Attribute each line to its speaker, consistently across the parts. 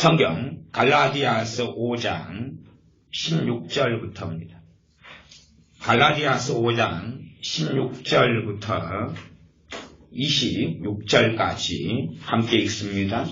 Speaker 1: 성경 갈라디아서 5장 16절부터입니다. 갈라디아서 5장 16절부터 26절까지 함께 읽습니다.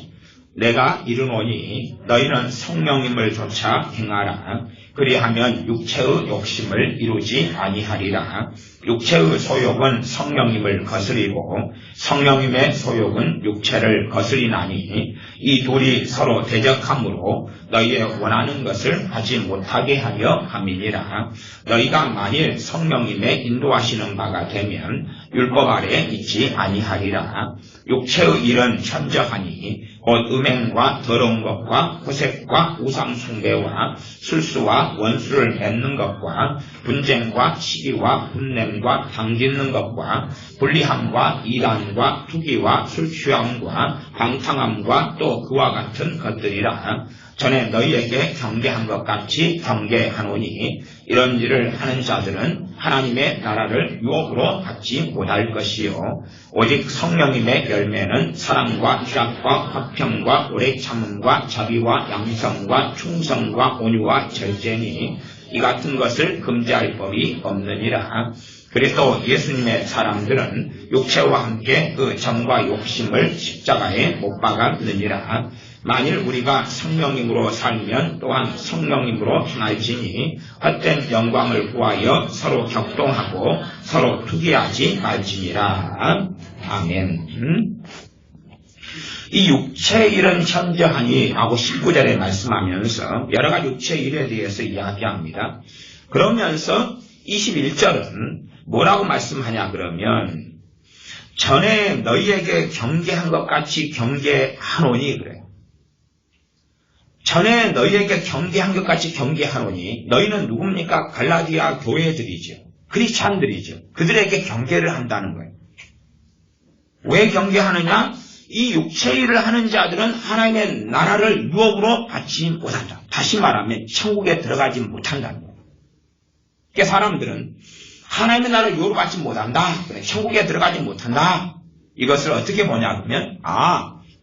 Speaker 1: 내가 이르노니 너희는 성령님을 조차 행하라. 그리하면 육체의 욕심을 이루지 아니하리라. 육체의 소욕은 성령님을 거스리고 성령님의 소욕은 육체를 거스리나니 이 둘이 서로 대적함으로 너희의 원하는 것을 하지 못하게 하려 함이니라. 너희가 만일 성령님의 인도하시는 바가 되면 율법 아래 있지 아니하리라. 육체의 일은 현저하니 곧 음행과 더러운 것과 호색과 우상 숭배와 술수와 원수를 맺는 것과 분쟁과 시기와 분냄과 당짓는 것과 불리함과 이단과 투기와 술취함과 방탕함과 또 그와 같은 것들이라. 전에 너희에게 경계한 것 같이 경계하노니 이런 일을 하는 자들은 하나님의 나라를 유업으로 받지 못할 것이요 오직 성령님의 열매는 사랑과 희락과 화평과 오래 참음과 자비와 양성과 충성과 온유와 절제니 이 같은 것을 금지할 법이 없느니라. 그래도 예수님의 사람들은 육체와 함께 그 정과 욕심을 십자가에 못 박았느니라. 만일 우리가 성령님으로 살면 또한 성령님으로 행할지니 헛된 영광을 구하여 서로 격동하고 서로 투기하지 말지니라. 아멘. 이 육체의 일은 현저하니 라고 19절에 말씀하면서 여러 가지 육체의 일에 대해서 이야기합니다. 그러면서 21절은 뭐라고 말씀하냐 그러면 전에 너희에게 경계한 것 같이 경계하노니 그래요. 전에 너희에게 경계한 것 같이 경계하노니 너희는 누굽니까? 갈라디아 교회들이죠. 크리스찬들이죠. 그들에게 경계를 한다는 거예요. 왜 경계하느냐? 이 육체일을 하는 자들은 하나님의 나라를 유업으로 받지 못한다. 다시 말하면 천국에 들어가지 못한다는 거예요. 그러니까 사람들은 하나님의 나라를 유업으로 받지 못한다. 그래, 천국에 들어가지 못한다. 이것을 어떻게 보냐 그러면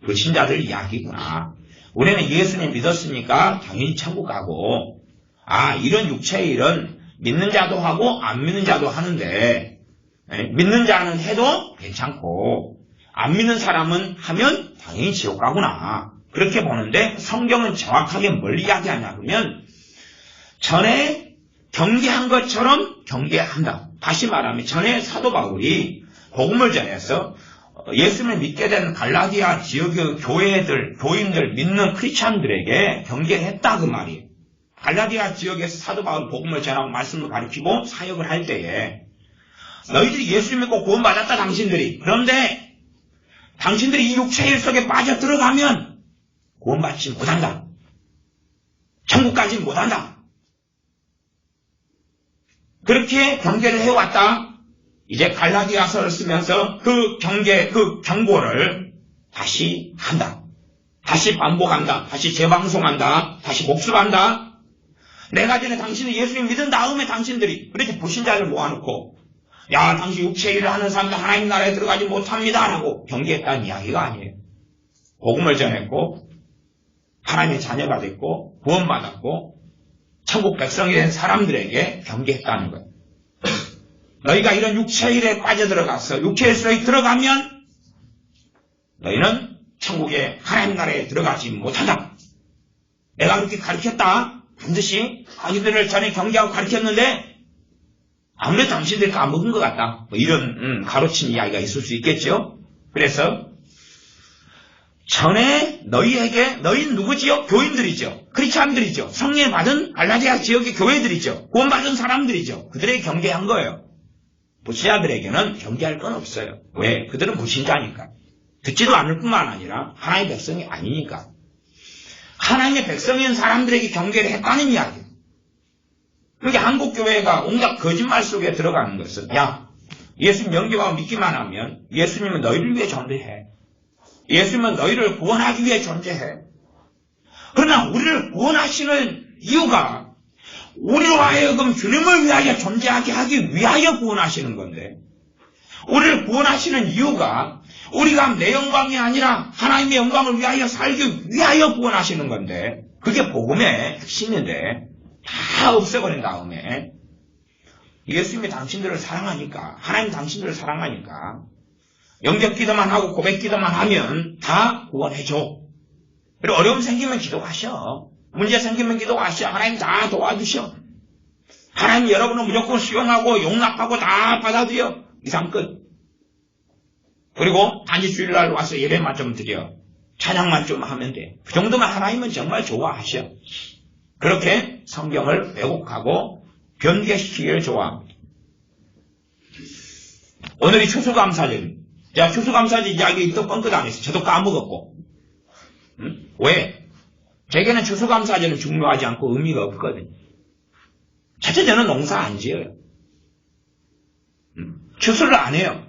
Speaker 1: 불신자들 이야기구나. 우리는 예수님 믿었으니까 당연히 천국 가고 이런 육체의 일은 믿는 자도 하고 안 믿는 자도 하는데 믿는 자는 해도 괜찮고 안 믿는 사람은 하면 당연히 지옥 가구나. 그렇게 보는데 성경은 정확하게 뭘 이야기하냐 그러면 전에 경계한 것처럼 경계한다. 다시 말하면 전에 사도 바울이 복음을 전해서 예수님을 믿게 된 갈라디아 지역의 교인들 믿는 크리스찬들에게 경계를 했다 그 말이에요. 갈라디아 지역에서 사도 바울 복음을 전하고 말씀을 가르치고 사역을 할 때에 너희들이 예수님 믿고 구원받았다 당신들이. 그런데 당신들이 이 육체의 일 속에 빠져 들어가면 구원받지 못한다. 천국 가지 못한다. 그렇게 경계를 해왔다. 이제 갈라디아서를 쓰면서 그 경고를 다시 한다. 다시 반복한다. 다시 재방송한다. 다시 복습한다. 내가 전에 당신이 예수님 믿은 다음에 당신들이 그렇게 불신자를 모아놓고 당신 육체 일을 하는 사람도 하나님 나라에 들어가지 못합니다. 라고 경계했다는 이야기가 아니에요. 복음을 전했고 하나님의 자녀가 됐고 구원받았고 천국 백성이 된 사람들에게 경계했다는 거예요. 너희가 이런 육체일에 빠져들어가서 육체일 속에 들어가면 너희는 천국의 하나님 나라에 들어가지 못한다. 내가 그렇게 가르쳤다. 반드시 당신들을 전에 경계하고 가르쳤는데 아무래도 당신들이 까먹은 것 같다. 이런 가로친 이야기가 있을 수 있겠죠. 그래서 전에 너희는 누구지요? 교인들이죠. 크리스찬들이죠. 성령 받은 갈라디아 지역의 교회들이죠. 구원받은 사람들이죠. 그들에게 경계한 거예요. 불신자들에게는 경계할 건 없어요. 왜? 그들은 불신자니까. 듣지도 않을 뿐만 아니라 하나님의 백성이 아니니까. 하나님의 백성인 사람들에게 경계를 했다는 이야기예요. 그러니까 한국교회가 온갖 거짓말 속에 들어가는 것은 예수님 영접하고 믿기만 하면 예수님은 너희를 위해 존재해. 예수님은 너희를 구원하기 위해 존재해. 그러나 우리를 구원하시는 이유가 우리로 하여금 주님을 위하여 존재하게 하기 위하여 구원하시는 건데 우리를 구원하시는 이유가 우리가 내 영광이 아니라 하나님의 영광을 위하여 살기 위하여 구원하시는 건데 그게 복음의 핵심인데 다 없애버린 다음에 예수님이 당신들을 사랑하니까 하나님 당신들을 사랑하니까 영접 기도만 하고 고백 기도만 하면 다 구원해줘. 그리고 어려움 생기면 기도하셔. 문제 생기면 기도하셔. 하나님 다 도와주셔. 하나님 여러분은 무조건 수용하고 용납하고 다 받아들여. 이상 끝. 그리고 단지 주일날 와서 예배만 좀 드려. 찬양만 좀 하면 돼. 그 정도면 하나님은 정말 좋아하셔. 그렇게 성경을 왜곡하고 변개시키기를 좋아합니다. 오늘이 추수감사절. 제가 추수감사절 이야기 또 뻥끗 안 했어요. 저도 까먹었고. 왜? 제게는 추수감사절은 중요하지 않고 의미가 없거든요. 첫째, 저는 농사 안 지어요. 추수를 안 해요.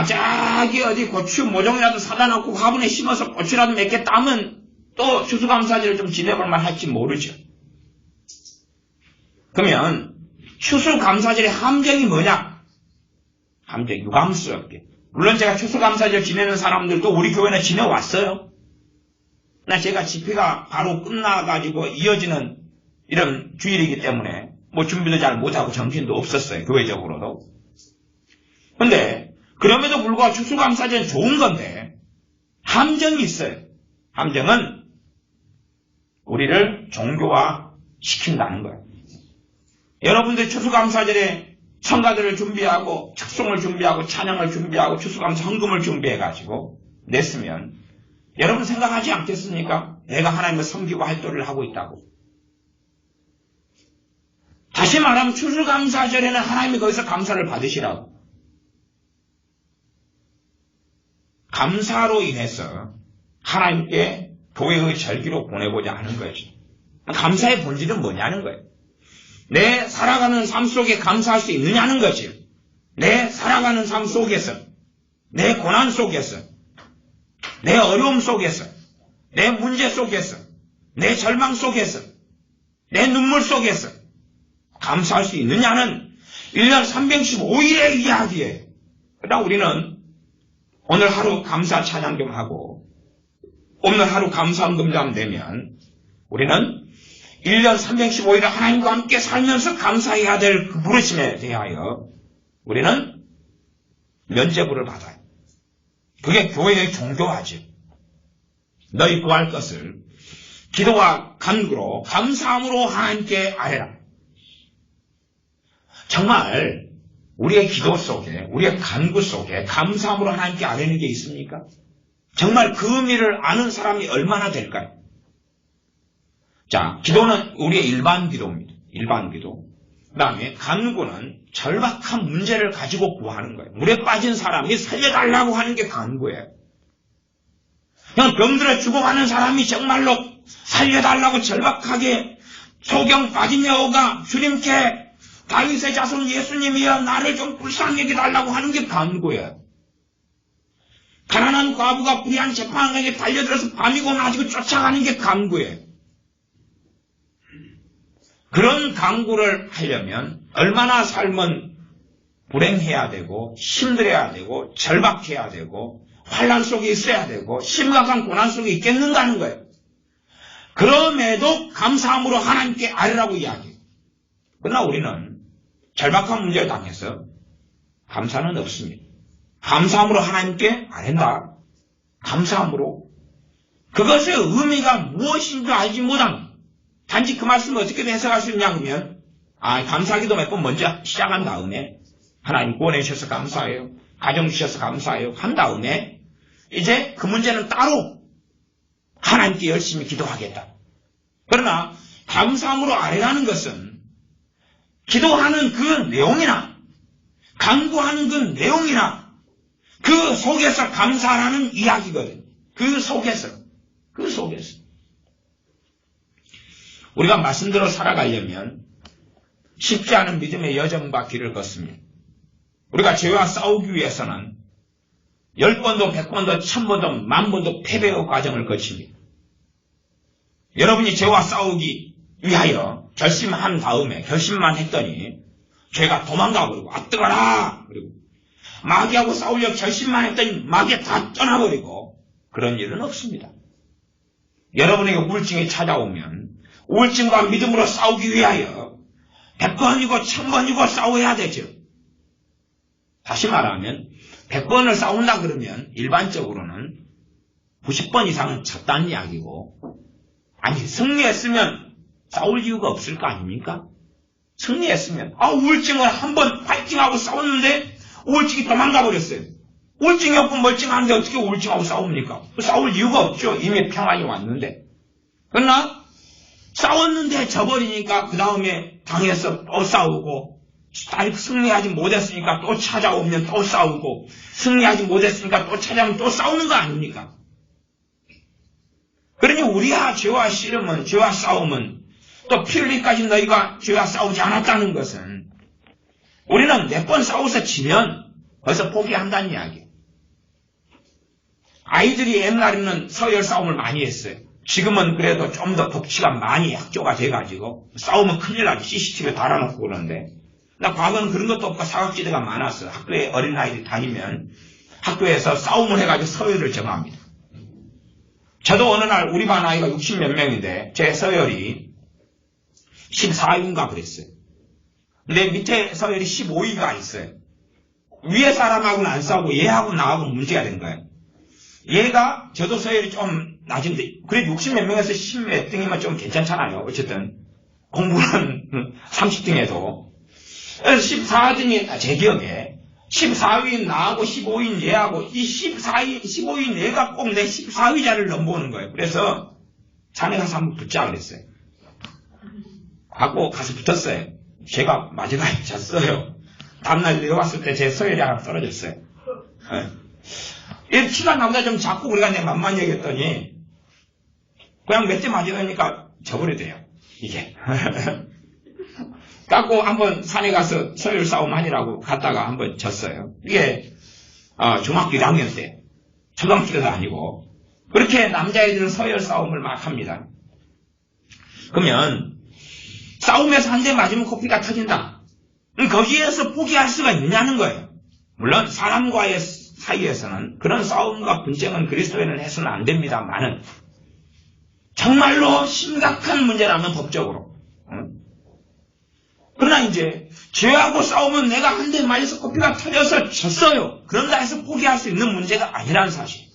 Speaker 1: 저기 어디 고추 모종이라도 사다 놓고 화분에 심어서 고추라도 몇 개 따면 또 추수감사절을 좀 지내볼 만 할지 모르죠. 그러면 추수감사절의 함정이 뭐냐? 함정, 유감스럽게. 물론 제가 추수감사절 지내는 사람들도 우리 교회는 지내왔어요. 나 제가 집회가 바로 끝나가지고 이어지는 이런 주일이기 때문에 뭐 준비도 잘 못하고 정신도 없었어요. 교회적으로도. 근데 그럼에도 불구하고 추수감사절은 좋은 건데 함정이 있어요. 함정은 우리를 종교화 시킨다는 거예요. 여러분들 추수감사절에 성가들을 준비하고 축송을 준비하고 찬양을 준비하고 추수감사 헌금을 준비해가지고 냈으면 여러분 생각하지 않겠습니까? 내가 하나님을 섬기고 활동을 하고 있다고. 다시 말하면 추수감사절에는 하나님이 거기서 감사를 받으시라고. 감사로 인해서 하나님께 교회의 절기로 보내고자 하는 거죠. 감사의 본질은 뭐냐는 거예요. 내 살아가는 삶 속에 감사할 수 있느냐는 거지. 내 살아가는 삶 속에서, 내 고난 속에서, 내 어려움 속에서, 내 문제 속에서, 내 절망 속에서, 내 눈물 속에서 감사할 수 있느냐는 1년 365일의 이야기예요. 그러나 우리는 오늘 하루 감사 찬양 좀 하고 오늘 하루 감사헌금 좀 내면 우리는 1년 365일을 하나님과 함께 살면서 감사해야 될 그 부르심에 대하여 우리는 면죄부를 받아요. 그게 교회의 종교화죠. 너희 구할 것을 기도와 간구로 감사함으로 하나님께 아뢰라. 정말 우리의 기도 속에 우리의 간구 속에 감사함으로 하나님께 아뢰는 게 있습니까? 정말 그 의미를 아는 사람이 얼마나 될까요? 자, 기도는 우리의 일반 기도입니다. 일반 기도. 그 다음에 간구는 절박한 문제를 가지고 구하는 거예요. 물에 빠진 사람이 살려달라고 하는 게 간구예요. 그냥 병들어 죽어가는 사람이 정말로 살려달라고 절박하게 소경 빠진 여우가 주님께 다윗의 자손 예수님이여 나를 좀 불쌍히 여겨달라고 하는 게 간구예요. 가난한 과부가 불의한 재판관에게 달려들어서 밤이고 낮이고 쫓아가는 게 간구예요. 그런 간구를 하려면 얼마나 삶은 불행해야 되고 힘들어야 되고 절박해야 되고 환난 속에 있어야 되고 심각한 고난 속에 있겠는가 하는 거예요. 그럼에도 감사함으로 하나님께 아뢰라고 이야기해요. 그러나 우리는 절박한 문제를 당해서 감사는 없습니다. 감사함으로 하나님께 아뢰다. 감사함으로. 그것의 의미가 무엇인지 알지 못합니다. 단지 그 말씀을 어떻게 해석할 수 있냐 그러면 감사기도 몇 번 먼저 시작한 다음에 하나님 구원해 주셔서 감사해요. 가정 주셔서 감사해요. 한 다음에 이제 그 문제는 따로 하나님께 열심히 기도하겠다. 그러나 감사함으로 아뢰라는 것은 기도하는 그 내용이나 간구하는 그 내용이나 그 속에서 감사라는 이야기거든요. 그 속에서 우리가 말씀대로 살아가려면 쉽지 않은 믿음의 여정과 길을 걷습니다. 우리가 죄와 싸우기 위해서는 10번도 100번도 1000번도 10,000번도 패배의 과정을 거칩니다. 여러분이 죄와 싸우기 위하여 결심한 다음에 결심만 했더니 죄가 도망가버리고 앞뜨거라. 그리고 마귀하고 싸우려고 결심만 했더니 마귀가 다 떠나버리고 그런 일은 없습니다. 여러분에게 우울증이 찾아오면 우울증과 믿음으로 싸우기 위하여 100번이고 1000번이고 싸워야 되죠. 다시 말하면 100번을 싸운다 그러면 일반적으로는 90번 이상은 졌다는 이야기고, 아니 승리했으면 싸울 이유가 없을 거 아닙니까? 승리했으면 우울증을 한번 파이팅하고 싸웠는데 우울증이 도망가 버렸어요. 우울증이 없고 멀쩡한데 어떻게 우울증하고 싸웁니까? 싸울 이유가 없죠. 이미 평안이 왔는데. 그러나 싸웠는데 져버리니까 그 다음에 당해서 또 싸우고, 승리하지 못했으니까 또 찾아오면 또 싸우고, 승리하지 못했으니까 또 찾아오면 또 싸우는 거 아닙니까? 그러니 우리와 죄와 씨름은, 죄와 싸움은, 또 피 흘리기까지 너희가 죄와 싸우지 않았다는 것은, 우리는 몇 번 싸워서 지면 벌써 포기한다는 이야기예요. 아이들이 옛날에는 서열 싸움을 많이 했어요. 지금은 그래도 좀 더 법치가 많이 약조가 돼가지고 싸우면 큰일 나지. CCTV 달아놓고 그러는데, 나 과거는 그런 것도 없고 사각지대가 많았어. 학교에 어린아이들이 다니면 학교에서 싸움을 해가지고 서열을 정합니다. 저도 어느 날 우리 반 아이가 60몇 명인데 제 서열이 14위인가 그랬어요. 근데 밑에 서열이 15위가 있어요. 위에 사람하고는 안 싸우고 얘하고 나하고 문제가 된 거예요. 얘가 저도 서열이 좀 낮은데 그래 60몇 명에서 10몇 등이면 좀 괜찮잖아요. 어쨌든 공부는 30등에도. 그래서 14등이 제 기억에 14위인 나하고 15위인 얘하고 이 15위인 얘가 꼭 내 14위 자리를 넘보는 거예요. 그래서 자네 가서 한번 붙자 그랬어요. 하고 가서 붙었어요. 제가 마지막에 졌어요. 다음날 내려왔을 때 제 서열이 하나 떨어졌어요. 얘 키가 나보다 좀 작고 우리가 내 맘만 얘기했더니 그냥 몇 대 맞으니까 져버리대요. 이게. 갖고 한번 산에 가서 서열 싸움 하니라고 갔다가 한번 졌어요. 이게 중학교 1학년 때, 초등학교 때도 아니고 그렇게 남자애들은 서열 싸움을 막 합니다. 그러면 싸움에서 한 대 맞으면 코피가 터진다. 거기에서 포기할 수가 있느냐는 거예요. 물론 사람과의 사이에서는 그런 싸움과 분쟁은 그리스도인은 해서는 안 됩니다만은 정말로 심각한 문제라면 법적으로. 그러나 이제 죄하고 싸우면 내가 한 대 맞아서 코피가 터져서 졌어요. 그런다 해서 포기할 수 있는 문제가 아니라는 사실.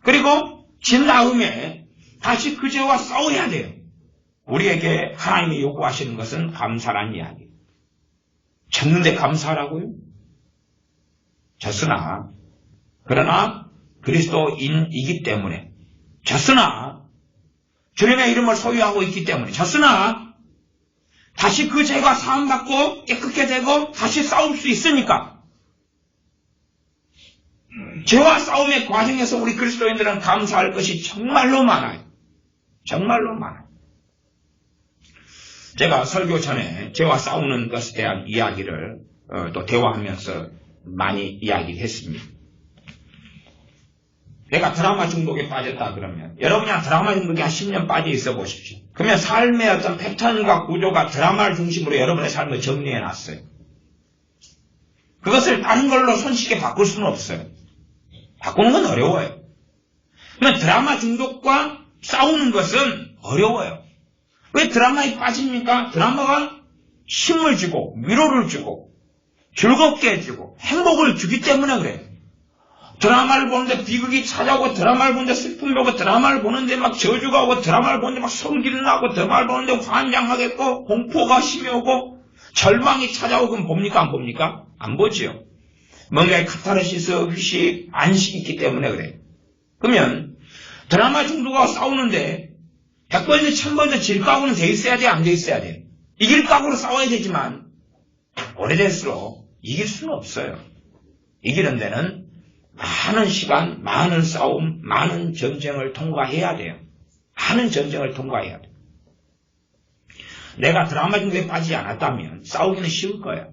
Speaker 1: 그리고 진 다음에 다시 그 죄와 싸워야 돼요. 우리에게 하나님이 요구하시는 것은 감사란 이야기. 졌는데 감사하라고요? 졌으나 그러나 그리스도인이기 때문에 졌으나 주님의 이름을 소유하고 있기 때문에 졌으나 다시 그 죄가 사함받고 깨끗게 되고 다시 싸울 수 있으니까 죄와 싸움의 과정에서 우리 그리스도인들은 감사할 것이 정말로 많아요. 정말로 많아요. 제가 설교 전에 죄와 싸우는 것에 대한 이야기를 또 대화하면서 많이 이야기했습니다. 내가 드라마 중독에 빠졌다 그러면 여러분이 드라마 중독에 한 10년 빠져 있어 보십시오. 그러면 삶의 어떤 패턴과 구조가 드라마를 중심으로 여러분의 삶을 정리해 놨어요. 그것을 다른 걸로 손쉽게 바꿀 수는 없어요. 바꾸는 건 어려워요. 그러면 드라마 중독과 싸우는 것은 어려워요. 왜 드라마에 빠집니까? 드라마가 힘을 주고 위로를 주고 즐겁게 해주고 행복을 주기 때문에 그래요. 드라마를 보는데 비극이 찾아오고 드라마를 보는데 슬픔이 오고 드라마를 보는데 막 저주가 오고 드라마를 보는데 막 성기를 나고 드라마를 보는데 환장하겠고 공포가 심해 오고 절망이 찾아오고 봅니까? 안 봅니까? 안 보지요. 뭔가의 카타르시스, 휴식, 안식이 있기 때문에 그래요. 그러면 드라마 중독하고 싸우는데 100번이든 1000번이든 질 각오는 돼 있어야 돼? 안 돼 있어야 돼? 이길 각오로 싸워야 되지만 오래될수록 이길 수는 없어요. 이기는 데는 많은 시간, 많은 싸움, 많은 전쟁을 통과해야 돼요. 많은 전쟁을 통과해야 돼요. 내가 드라마 중독에 빠지지 않았다면 싸우기는 쉬울 거예요.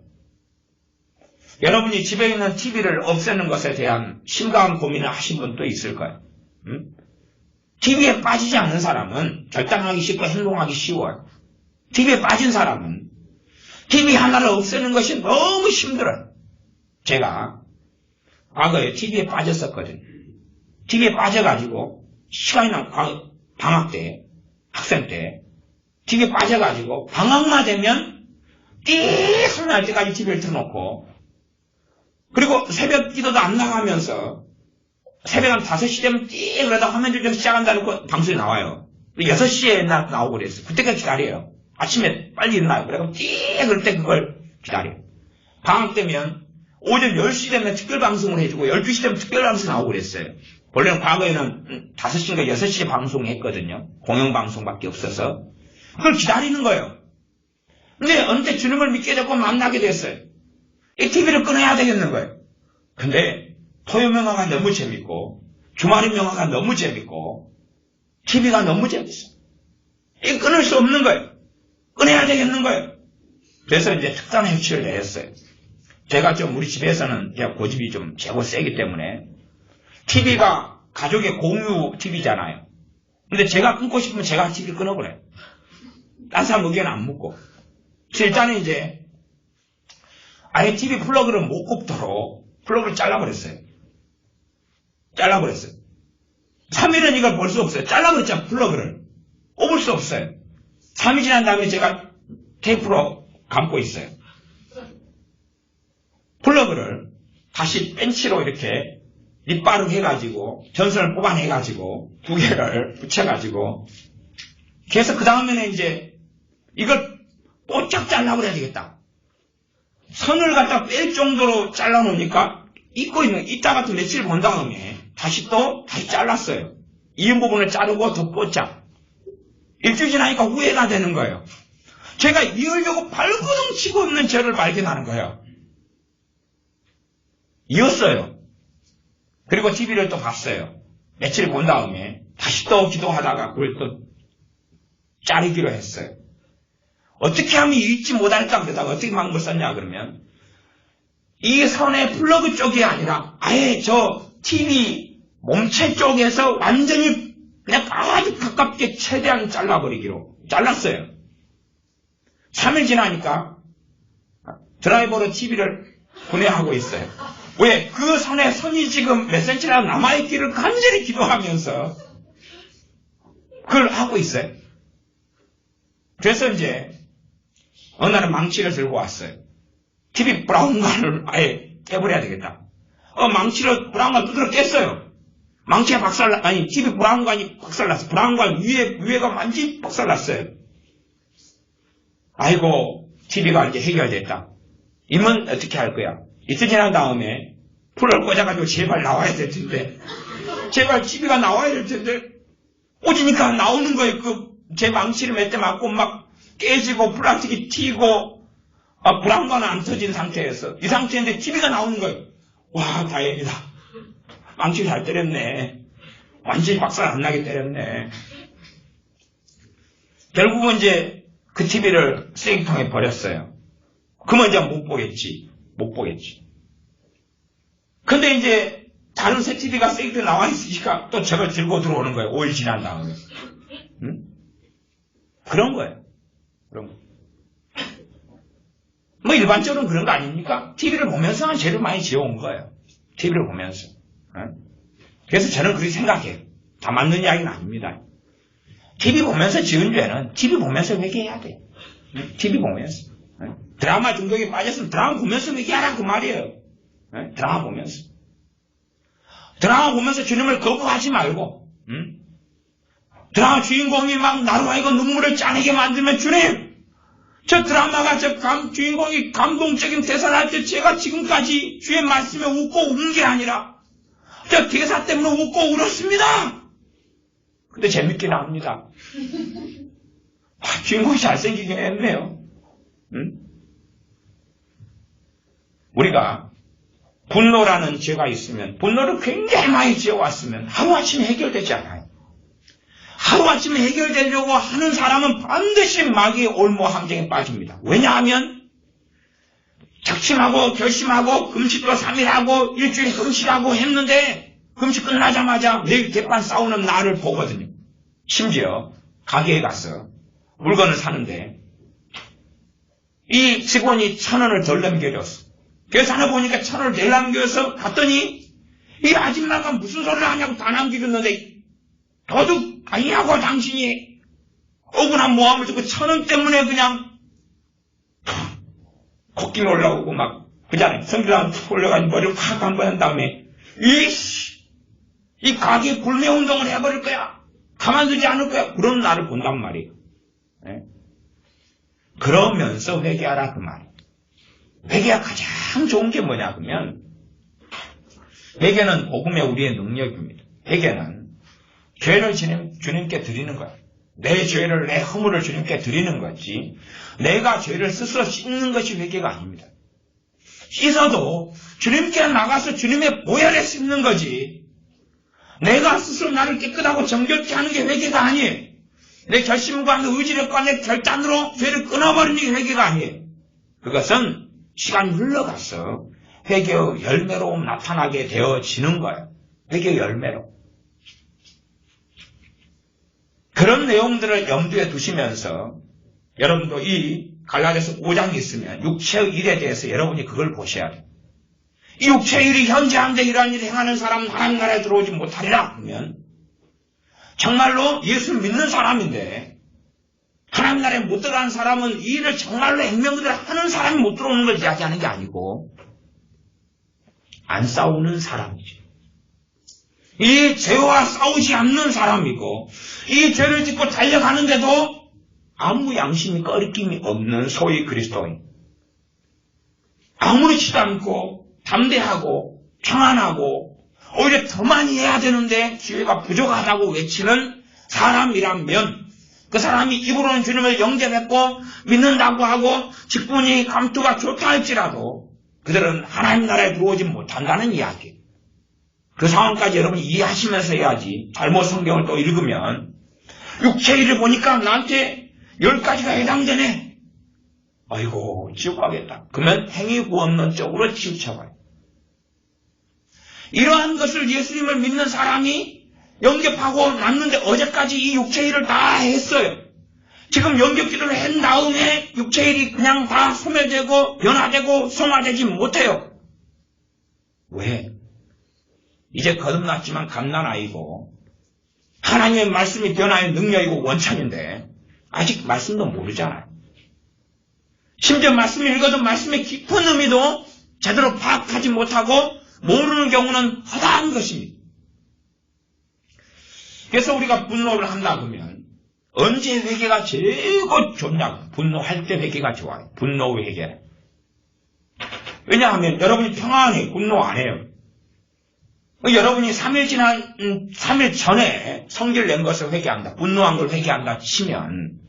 Speaker 1: 여러분이 집에 있는 TV를 없애는 것에 대한 심각한 고민을 하신 분도 있을 거예요. TV에 빠지지 않는 사람은 결단하기 쉽고 행동하기 쉬워요. TV에 빠진 사람은 TV 하나를 없애는 것이 너무 힘들어요. 제가 과거에 TV에 빠졌었거든요. TV에 빠져가지고 시간이 나 방학 때, 학생 때 TV에 빠져가지고 방학만 되면 띠 소리 날 때까지 TV를 틀어놓고, 그리고 새벽 기도도 안 나가면서 새벽 한 5시 되면 띠 그러다 화면 조정 시작한다고 방송이 나와요. 6시에 나오고 그랬어요. 그때까지 기다려요. 아침에 빨리 일어나요. 그래서 띠 그럴 때 그걸 기다려요. 방학 되면 오전 10시 되면 특별방송을 해주고 12시 되면 특별방송 나오고 그랬어요. 원래는 과거에는 5시인가 6시에 방송했거든요. 공영방송밖에 없어서. 그걸 기다리는 거예요. 근데 어느 때 주님을 믿게 되고 만나게 됐어요. 이 TV를 끊어야 되겠는 거예요. 근데 토요명화가 너무 재밌고 주말의 명화가 너무 재밌고 TV가 너무 재밌어요. 이 끊을 수 없는 거예요. 끊어야 되겠는 거예요. 그래서 이제 특단 조치를 내렸어요. 제가 좀 우리 집에서는 제가 고집이 좀 최고 세기 때문에 TV가 가족의 공유 TV잖아요. 근데 제가 끊고 싶으면 제가 TV를 끊어버려요. 딴 사람 의견 안 묻고. 일단은 이제 아예 TV 플러그를 못 꼽도록 플러그를 잘라버렸어요. 3일은 이걸 볼 수 없어요. 잘라버렸잖아요. 플러그를. 꼽을 수 없어요. 3일 지난 다음에 제가 테이프로 감고 있어요. 플러그를 다시 벤치로 이렇게 밑바르 해가지고 전선을 뽑아내가지고 2개를 붙여가지고, 그래서 그 다음에는 이제 이걸 뽀짝 잘라버려야 되겠다. 선을 갖다 뺄 정도로 잘라놓으니까 잊고 있는, 이따가 또 며칠 본 다음에 다시 잘랐어요. 이은 부분을 자르고 더 뽀짝. 일주일 지나니까 후회가 되는 거예요. 제가 이으려고 발버둥 치고 있는 저를 발견하는 거예요. 이었어요. 그리고 TV를 또 봤어요. 며칠 본 다음에 다시 또 기도하다가 그걸 또 자르기로 했어요. 어떻게 하면 잊지 못할까 그러다가 어떻게 방법을 썼냐 그러면, 이 선의 플러그 쪽이 아니라 아예 저 TV 몸체 쪽에서 완전히 그냥 아주 가깝게 최대한 잘랐어요. 3일 지나니까 드라이버로 TV를 분해하고 있어요. 왜? 그 선이 지금 몇 센치나 남아있기를 간절히 기도하면서 그걸 하고 있어요. 그래서 이제 어느 날은 망치를 들고 왔어요. TV 브라운관을 아예 떼버려야 되겠다. 망치로 브라운관 두드러 깼어요. 망치가 TV 브라운관이 박살났어. 브라운관 위에가 완전히 박살났어요. 아이고, TV가 이제 해결됐다. 이면 어떻게 할 거야? 이틀 지난 다음에 풀을 꽂아가지고 제발 나와야 될 텐데, 제발 TV가 나와야 될 텐데, 꽂으니까 나오는 거예요. 제 망치를 몇 대 맞고 막 깨지고 플라스틱이 튀고, 브라운관은 안 터진 상태였어. 이 상태인데 TV가 나오는 거예요. 와, 다행이다. 망치 잘 때렸네. 완전히 박살 안 나게 때렸네. 결국은 이제 그 TV를 쓰레기통에 버렸어요. 그러면 이제 못 보겠지. 근데 이제 다른 새 TV가 쓰레기통에 나와 있으니까 또 저걸 들고 들어오는 거예요. 5일 지난 다음에. 응? 그런 거예요. 뭐 일반적으로는 그런 거 아닙니까? TV를 보면서 죄를 많이 지어온 거예요. TV를 보면서. 그래서 저는 그렇게 생각해요. 다 맞는 이야기는 아닙니다. TV 보면서 지은 죄는 TV 보면서 회개해야 돼요. TV 보면서. 드라마 중독에 빠졌으면 드라마 보면서 회개하라 그 말이에요. 드라마 보면서 주님을 거부하지 말고, 드라마 주인공이 막 나로 하여금 눈물을 짜내게 만들면, 주님, 저 드라마가 주인공이 감동적인 대사를 할 때 제가 지금까지 주의 말씀에 웃고 운 게 아니라 저 대사 때문에 웃고 울었습니다. 근데 재밌게 나옵니다. 주인공이 잘생기긴 했네요. 우리가 분노라는 죄가 있으면, 분노를 굉장히 많이 지어왔으면 하루아침에 해결되지 않아요. 하루아침에 해결되려고 하는 사람은 반드시 마귀의 올무 함정에 빠집니다. 왜냐하면 작심하고 결심하고 금식도 3일 하고 일주일 금식하고 했는데 금식 끝나자마자 내일 대판 싸우는 나를 보거든요. 심지어 가게에 가서 물건을 사는데 이 직원이 1,000원을 덜 남겨줬어. 계산해 보니까 1,000원을 덜 남겨서 갔더니 이 아줌마가 무슨 소리를 하냐고 다 남겨줬는데 도둑 아니냐고 당신이 억울한 모함을 주고 1,000원 때문에 그냥 콧김이 올라오고 막 그잖아요. 성질하면 툭 올라가지고 머리를 확 한 번 한 다음에 이 가게 불매운동을 해버릴 거야. 가만두지 않을 거야. 그런 나를 본단 말이에요. 네? 그러면서 회개하라 그 말이에요. 회개가 가장 좋은 게 뭐냐 그러면 회개는 복음의 우리의 능력입니다. 회개는 죄를 주님께 드리는 거야. 내 죄를 내 허물을 주님께 드리는 거지 내가 죄를 스스로 씻는 것이 회개가 아닙니다. 씻어도 주님께 나가서 주님의 보혈에 씻는 거지 내가 스스로 나를 깨끗하고 정결케 하는 게 회개가 아니에요. 내 결심과 내 의지력과 내 결단으로 죄를 끊어버리는 게 회개가 아니에요. 그것은 시간이 흘러가서 회개의 열매로 나타나게 되어지는 거예요. 회개의 열매로. 그런 내용들을 염두에 두시면서 여러분도 이 갈라디아서 5장이 있으면 육체의 일에 대해서 여러분이 그걸 보셔야 돼요. 이 육체의 일이 현재한데 이러한 일을 행하는 사람은 하나님 나라에 들어오지 못하리라 하면 정말로 예수를 믿는 사람인데 하나님 나라에 못 들어가는 사람은 이 일을 정말로 행명대로 하는 사람이 못 들어오는 걸 이야기하는 게 아니고 안 싸우는 사람이죠. 이 죄와 싸우지 않는 사람이고 이 죄를 짓고 달려가는데도 아무 양심이 꺼리낌이 없는 소위 그리스도인. 아무렇지도 않고 담대하고 평안하고 오히려 더 많이 해야 되는데 기회가 부족하다고 외치는 사람이라면 그 사람이 입으로는 주님을 영접했고 믿는다고 하고 직분이 감투가 좋다 할지라도 그들은 하나님 나라에 들어오지 못한다는 이야기. 그 상황까지 여러분이 이해하시면서 해야지. 잘못 성경을 또 읽으면 육체의 일을 보니까 나한테 10가지가 해당되네. 아이고 지옥 가겠다. 그러면 행위구원론 쪽으로 치우쳐봐요. 이러한 것을 예수님을 믿는 사람이 영접하고 났는데 어제까지 이 육체의 일을 다 했어요. 지금 영접기도를 한 다음에 육체의 일이 그냥 다 소멸되고 변화되고 성화되지 못해요. 왜? 이제 거듭났지만 갓난아이고 하나님의 말씀이 변화의 능력이고 원천인데 아직 말씀도 모르잖아요. 심지어 말씀을 읽어도 말씀의 깊은 의미도 제대로 파악하지 못하고 모르는 경우는 허다한 것입니다. 그래서 우리가 분노를 한다 그러면 언제 회개가 제일 좋냐고. 분노할 때 회개가 좋아요. 분노 회개. 왜냐하면 여러분이 평안해 분노 안 해요. 여러분이 3일 전에 성질 낸 것을 회개한다. 분노한 걸 회개한다 치면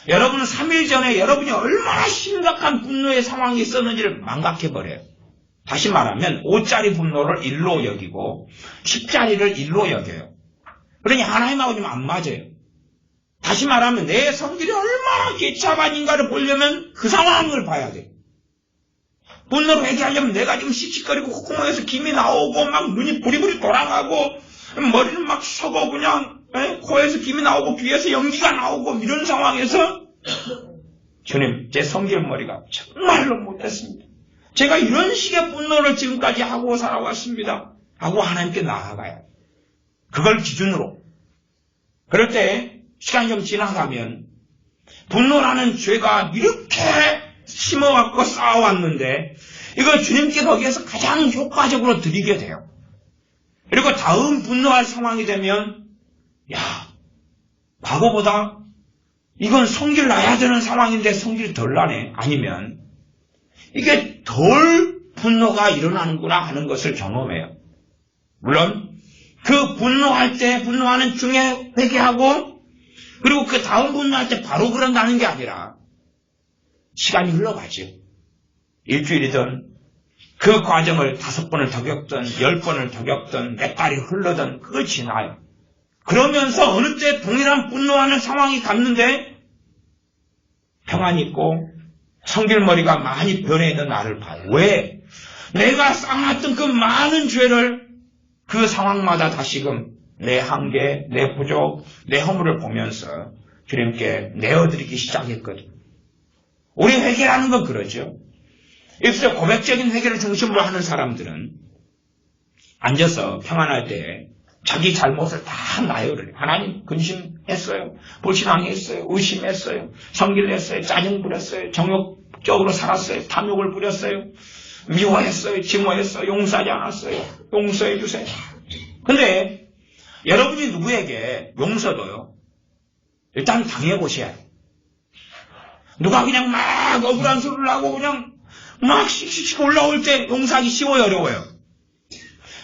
Speaker 1: 여러분은 3일 전에 여러분이 얼마나 심각한 분노의 상황이 있었는지를 망각해버려요. 다시 말하면 5짜리 분노를 1로 여기고 10짜리를 1로 여겨요. 그러니 하나님하고 좀 안 맞아요. 다시 말하면 내 성질이 얼마나 개차반인가를 보려면 그 상황을 봐야 돼요. 분노를 회개하려면 내가 좀 씩씩거리고 콧구멍에서 김이 나오고 막 눈이 부리부리 돌아가고 머리는 막 서고 그냥 코에서 김이 나오고 귀에서 연기가 나오고 이런 상황에서 주님 제 성질머리가 정말로 못했습니다. 제가 이런 식의 분노를 지금까지 하고 살아왔습니다. 하고 하나님께 나아가요. 그걸 기준으로. 그럴 때 시간이 좀 지나가면 분노라는 죄가 이렇게 심어갖고 쌓아왔는데 이걸 주님께 거기에서 가장 효과적으로 드리게 돼요. 그리고 다음 분노할 상황이 되면 야 과거보다 이건 성질 나야 되는 상황인데 성질이 덜 나네. 아니면 이게 덜 분노가 일어나는구나 하는 것을 경험해요. 물론 그 분노할 때 분노하는 중에 회개하고 그리고 그 다음 분노할 때 바로 그런다는 게 아니라 시간이 흘러가죠. 일주일이든 그 과정을 5번을 더 겪든 10번을 더 겪든 몇 달이 흘러든 그걸 지나요. 그러면서 어느 때 동일한 분노하는 상황이 갔는데 평안이 있고 성질머리가 많이 변해 있는 나를 봐요. 왜? 내가 쌓아놨던 그 많은 죄를 그 상황마다 다시금 내 한계, 내 부족, 내 허물을 보면서 주님께 내어드리기 시작했거든. 우리 회개라는 건 그러죠. 여기서 고백적인 회개를 중심으로 하는 사람들은 앉아서 평안할 때 자기 잘못을 다 나열을 해요. 하나님 근심했어요. 불신앙했어요. 의심했어요. 성기를 했어요. 짜증 부렸어요. 정욕적으로 살았어요. 탐욕을 부렸어요. 미워했어요. 증오했어요. 용서하지 않았어요. 용서해 주세요. 근데 여러분이 누구에게 용서도요. 일단 당해보셔야 돼요. 누가 그냥 막 억울한 소리를 하고 그냥 막 씩씩 올라올 때 용서하기 쉬워요, 어려워요?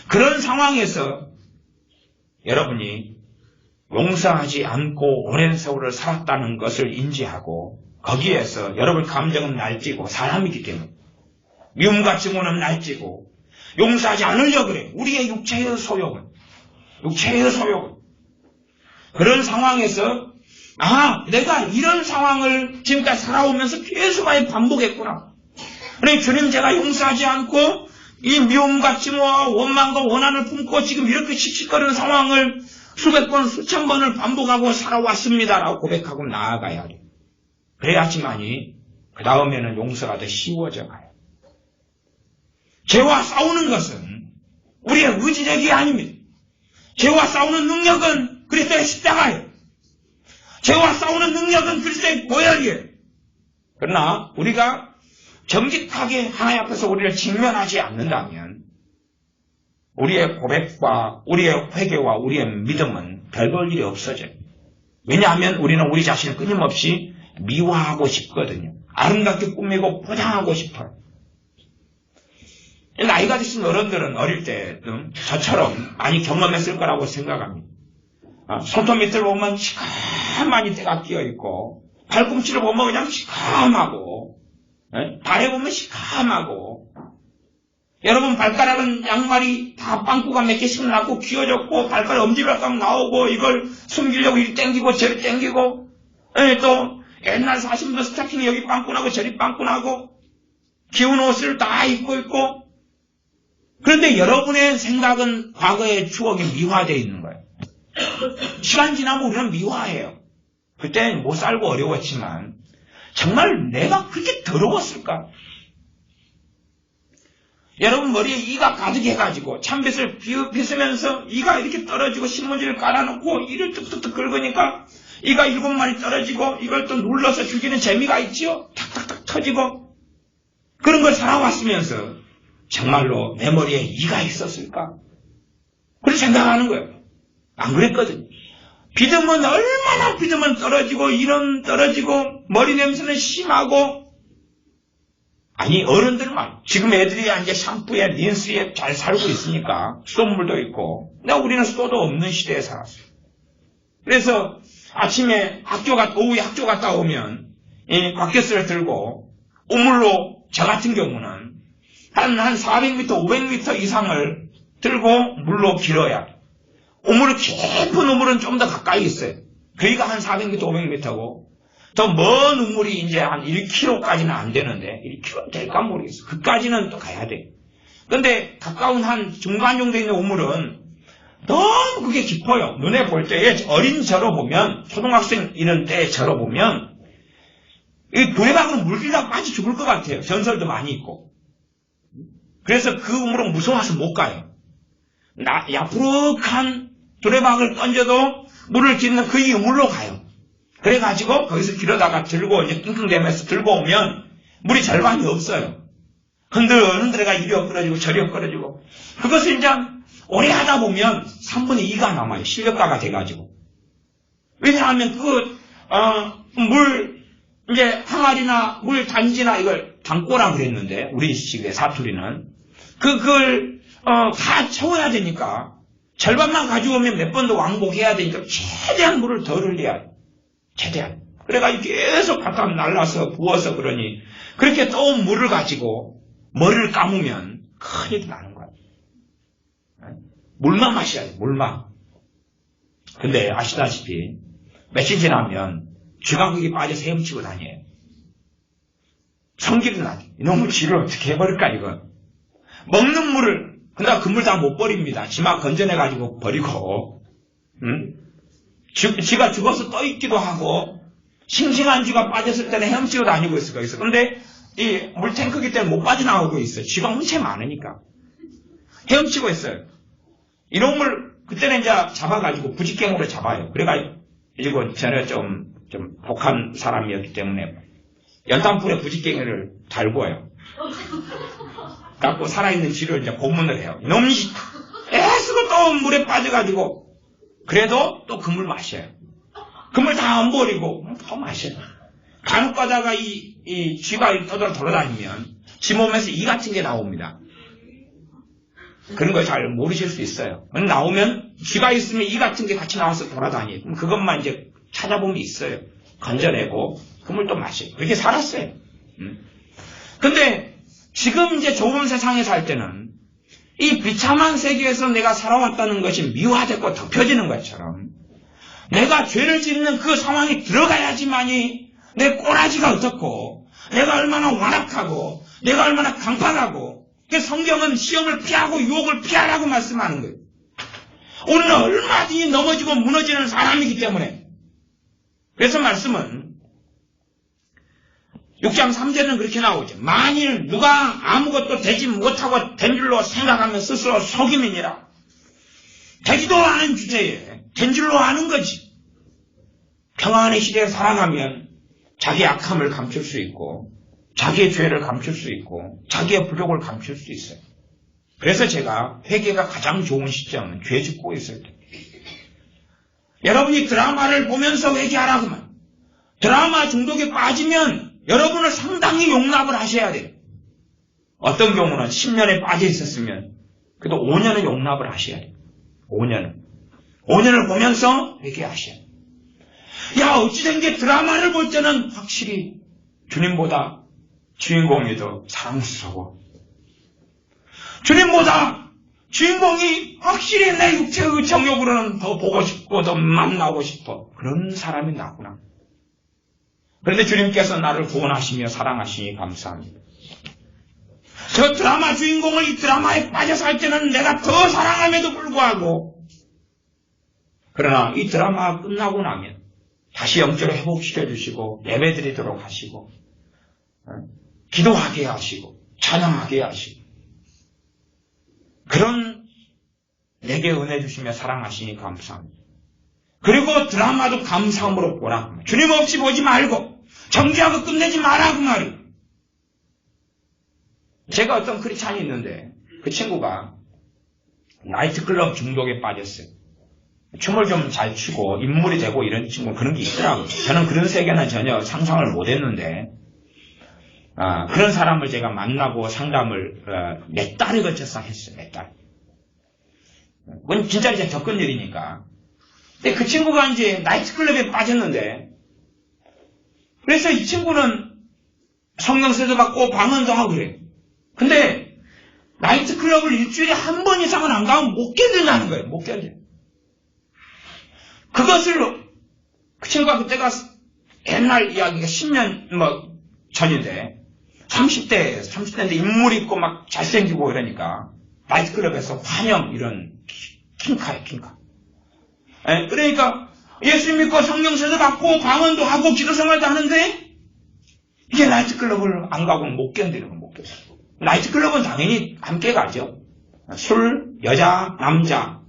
Speaker 1: 그런 상황에서 여러분이 용서하지 않고 오랜 세월을 살았다는 것을 인지하고 거기에서 여러분 감정은 날뛰고 사람이기 때문에 미움과 증오는 날뛰고 용서하지 않으려고 그래요. 우리의 육체의 소욕은. 그런 상황에서 내가 이런 상황을 지금까지 살아오면서 계속 많이 반복했구나. 그래, 주님 제가 용서하지 않고 이 미움과 증오와 원망과 원한을 품고 지금 이렇게 씩씩거리는 상황을 수백 번, 수천 번을 반복하고 살아왔습니다라고 고백하고 나아가야 해요. 그래야지만이 그 다음에는 용서가 더 쉬워져 가요. 죄와 싸우는 것은 우리의 의지력이 아닙니다. 죄와 싸우는 능력은 그리스도의 십자가예요. 죄와 싸우는 능력은 그리스도의 보혈이에요. 그러나 우리가 정직하게 하나님 앞에서 우리를 직면하지 않는다면 우리의 고백과 우리의 회개와 우리의 믿음은 별 볼 일이 없어져요. 왜냐하면 우리는 우리 자신을 끊임없이 미화하고 싶거든요. 아름답게 꾸미고 포장하고 싶어요. 나이가 드신 어른들은 어릴 때 저처럼 많이 경험했을 거라고 생각합니다. 손톱 밑을 보면 시커먼 때가 끼어있고 발꿈치를 보면 그냥 시커하고 발에 보면 시커하고 여러분 발가락은 양말이 다 빵꾸가 몇 개씩 나고 귀어졌고 발가락 엄지발가락 나오고 이걸 숨기려고 이리 땡기고 저리 땡기고 또 옛날 40도 스타킹이 여기 빵꾸 나고 저리 빵꾸 나고 기운 옷을 다 입고 있고 그런데 여러분의 생각은 과거의 추억이 미화되어 있는 거예요. 시간 지나면 우리는 미화해요. 그때는 못 살고 어려웠지만 정말 내가 그렇게 더러웠을까? 여러분 머리에 이가 가득해가지고 찬빛을 빗으면서 이가 이렇게 떨어지고 신문지를 깔아놓고 이를 뚝뚝뚝 긁으니까 이가 7마리 떨어지고 이걸 또 눌러서 죽이는 재미가 있지요? 탁탁탁 터지고 그런 걸 살아왔으면서 정말로 내 머리에 이가 있었을까? 그렇게 생각하는 거예요. 안 그랬거든요. 비듬은 얼마나 비듬은 떨어지고 이런 떨어지고 머리 냄새는 심하고 아니 어른들은 막 지금 애들이 이제 샴푸에 린스에 잘 살고 있으니까 수돗물도 있고 근데 우리는 수도도 없는 시대에 살았어요. 그래서 아침에 오후에 학교 갔다 오면 이 곽겨스를 들고 우물로 저 같은 경우는 한 400m, 500m 이상을 들고 물로 길어야 우물은 깊은 우물은 좀 더 가까이 있어요. 거기가 한 400m, 500m고 더 먼 우물이 이제 한 1km까지는 안 되는데 1km 될까 모르겠어. 그까지는 또 가야 돼. 그런데 가까운 한 중간 정도 있는 우물은 너무 그게 깊어요. 눈에 볼 때에 어린 저로 보면 초등학생 이런 때에 저로 보면 이 두레박으로 물들다가 빠져 죽을 것 같아요. 전설도 많이 있고. 그래서 그 우물은 무서워서 못 가요. 야푸룩한 두레박을 던져도 물을 짓는 그 우물로 가요. 그래가지고 거기서 길어다가 들고 이제 끙끙대면서 들고 오면 물이 절반이 없어요. 흔들흔들해가 이리 엎그러지고 저리 엎그러지고 그것을 이제 오래 하다 보면 3분의 2가 남아요. 실력가가 돼가지고. 왜냐하면 물 이제 항아리나 물 단지나 이걸 담고라 그랬는데 우리 식의 사투리는 그걸 다 채워야 되니까 절반만 가져오면 몇 번도 왕복해야 되니까 최대한 물을 덜 흘려야 돼. 최대한. 그래가지고 계속 갖다 날라서 부어서 그러니 그렇게 또 물을 가지고 머리를 감으면 큰일이 나는 거야. 물만 마셔야 돼. 물만. 근데 아시다시피 며칠 지나면 쥐강국이 빠져서 헤엄치고 다녀요. 성질이 나죠. 이놈의 쥐를 어떻게 해버릴까 이거. 먹는 물을 근데 그 물 다 못 버립니다. 지막 건져내가지고 버리고 쥐가 죽어서 떠있기도 하고 싱싱한 쥐가 빠졌을 때는 헤엄치고 다니고 있을 거였어. 그런데 이 물탱크기 때문에 못 빠져나오고 있어요. 쥐가 엄청 많으니까. 헤엄치고 있어요. 이런 걸 그때는 이제 잡아가지고 부직갱으로 잡아요. 그래가지고 저는 좀 독한 사람이었기 때문에 연탄불에 부직갱이를 달고요. 갖고 살아있는 쥐를 이제 고문을 해요. 이놈이 애쓰고 또 물에 빠져가지고 그래도 또 그 물 마셔요. 그 물 다 안 버리고 더 마셔요. 간혹 가다가 이 쥐가 떠돌아 돌아다니면 쥐 몸에서 이 같은 게 나옵니다. 그런 걸 잘 모르실 수 있어요. 나오면 쥐가 있으면 이 같은 게 같이 나와서 돌아다니고 그럼 그것만 이제 찾아보면 있어요. 건져내고 그 물 또 마셔요. 그렇게 살았어요. 근데 지금 이제 좋은 세상에 살 때는 이 비참한 세계에서 내가 살아왔다는 것이 미화되고 덮여지는 것처럼 내가 죄를 짓는 그 상황에 들어가야지만이 내 꼬라지가 어떻고 내가 얼마나 완악하고 내가 얼마나 강팍하고 성경은 시험을 피하고 유혹을 피하라고 말씀하는 거예요. 우리는 얼마든지 넘어지고 무너지는 사람이기 때문에 그래서 말씀은 6장 3절은 그렇게 나오죠. 만일 누가 아무것도 되지 못하고 된 줄로 생각하면 스스로 속임이니라. 되지도 않은 주제에 된 줄로 아는 거지. 평안의 시대에 살아가면 자기의 악함을 감출 수 있고 자기의 죄를 감출 수 있고 자기의 부족을 감출 수 있어요. 그래서 제가 회개가 가장 좋은 시점은 죄 짓고 있을 때. 여러분이 드라마를 보면서 회개하라고 하면 드라마 중독에 빠지면 여러분을 상당히 용납을 하셔야 돼요. 어떤 경우는 10년에 빠져 있었으면 그래도 5년은 용납을 하셔야 돼요. 5년을 보면서 회개하셔야 돼요. 야, 어찌된 게 드라마를 볼 때는 확실히 주님보다 주인공이 더 사랑스러워. 주님보다 주인공이 확실히 내 육체의 정욕으로는 더 보고 싶고 더 만나고 싶어. 그런 사람이 나구나. 그런데 주님께서 나를 구원하시며 사랑하시니 감사합니다. 저 드라마 주인공을 이 드라마에 빠져 살 때는 내가 더 사랑함에도 불구하고 그러나 이 드라마가 끝나고 나면 다시 영적으로 회복시켜 주시고 예배드리도록 하시고 기도하게 하시고 찬양하게 하시고 그런 내게 은혜 주시며 사랑하시니 감사합니다. 그리고 드라마도 감사함으로 보라. 주님 없이 보지 말고 정지하고 끝내지 마라 그 말이에요. 제가 어떤 크리스찬이 있는데 그 친구가 나이트클럽 중독에 빠졌어요. 춤을 좀 잘 추고 인물이 되고 이런 친구 그런 게 있더라고요. 저는 그런 세계는 전혀 상상을 못했는데 그런 사람을 제가 만나고 상담을 몇 달에 걸쳐서 했어요. 몇 달. 그건 진짜 이제 겪은 일이니까. 근데 그 친구가 이제 나이트클럽에 빠졌는데 그래서 이 친구는 성령세도 받고 방언도 하고 그래요. 근데 나이트클럽을 일주일에 한 번 이상은 안 가면 못 견딘다는 거예요. 못 견뎌. 그것을 그 친구가 그때가 옛날 이야기가 10년 전인데 30대인데 인물 있고 막 잘생기고 이러니까 나이트클럽에서 환영 이런 킹카예요. 킹카. 그러니까 예수 믿고 성령세도 받고 방언도 하고 기도생활도 하는데 이게 나이트클럽을 안 가고는 못 견디는 건 못 견뎌. 나이트클럽은 당연히 함께 가죠. 술, 여자, 남자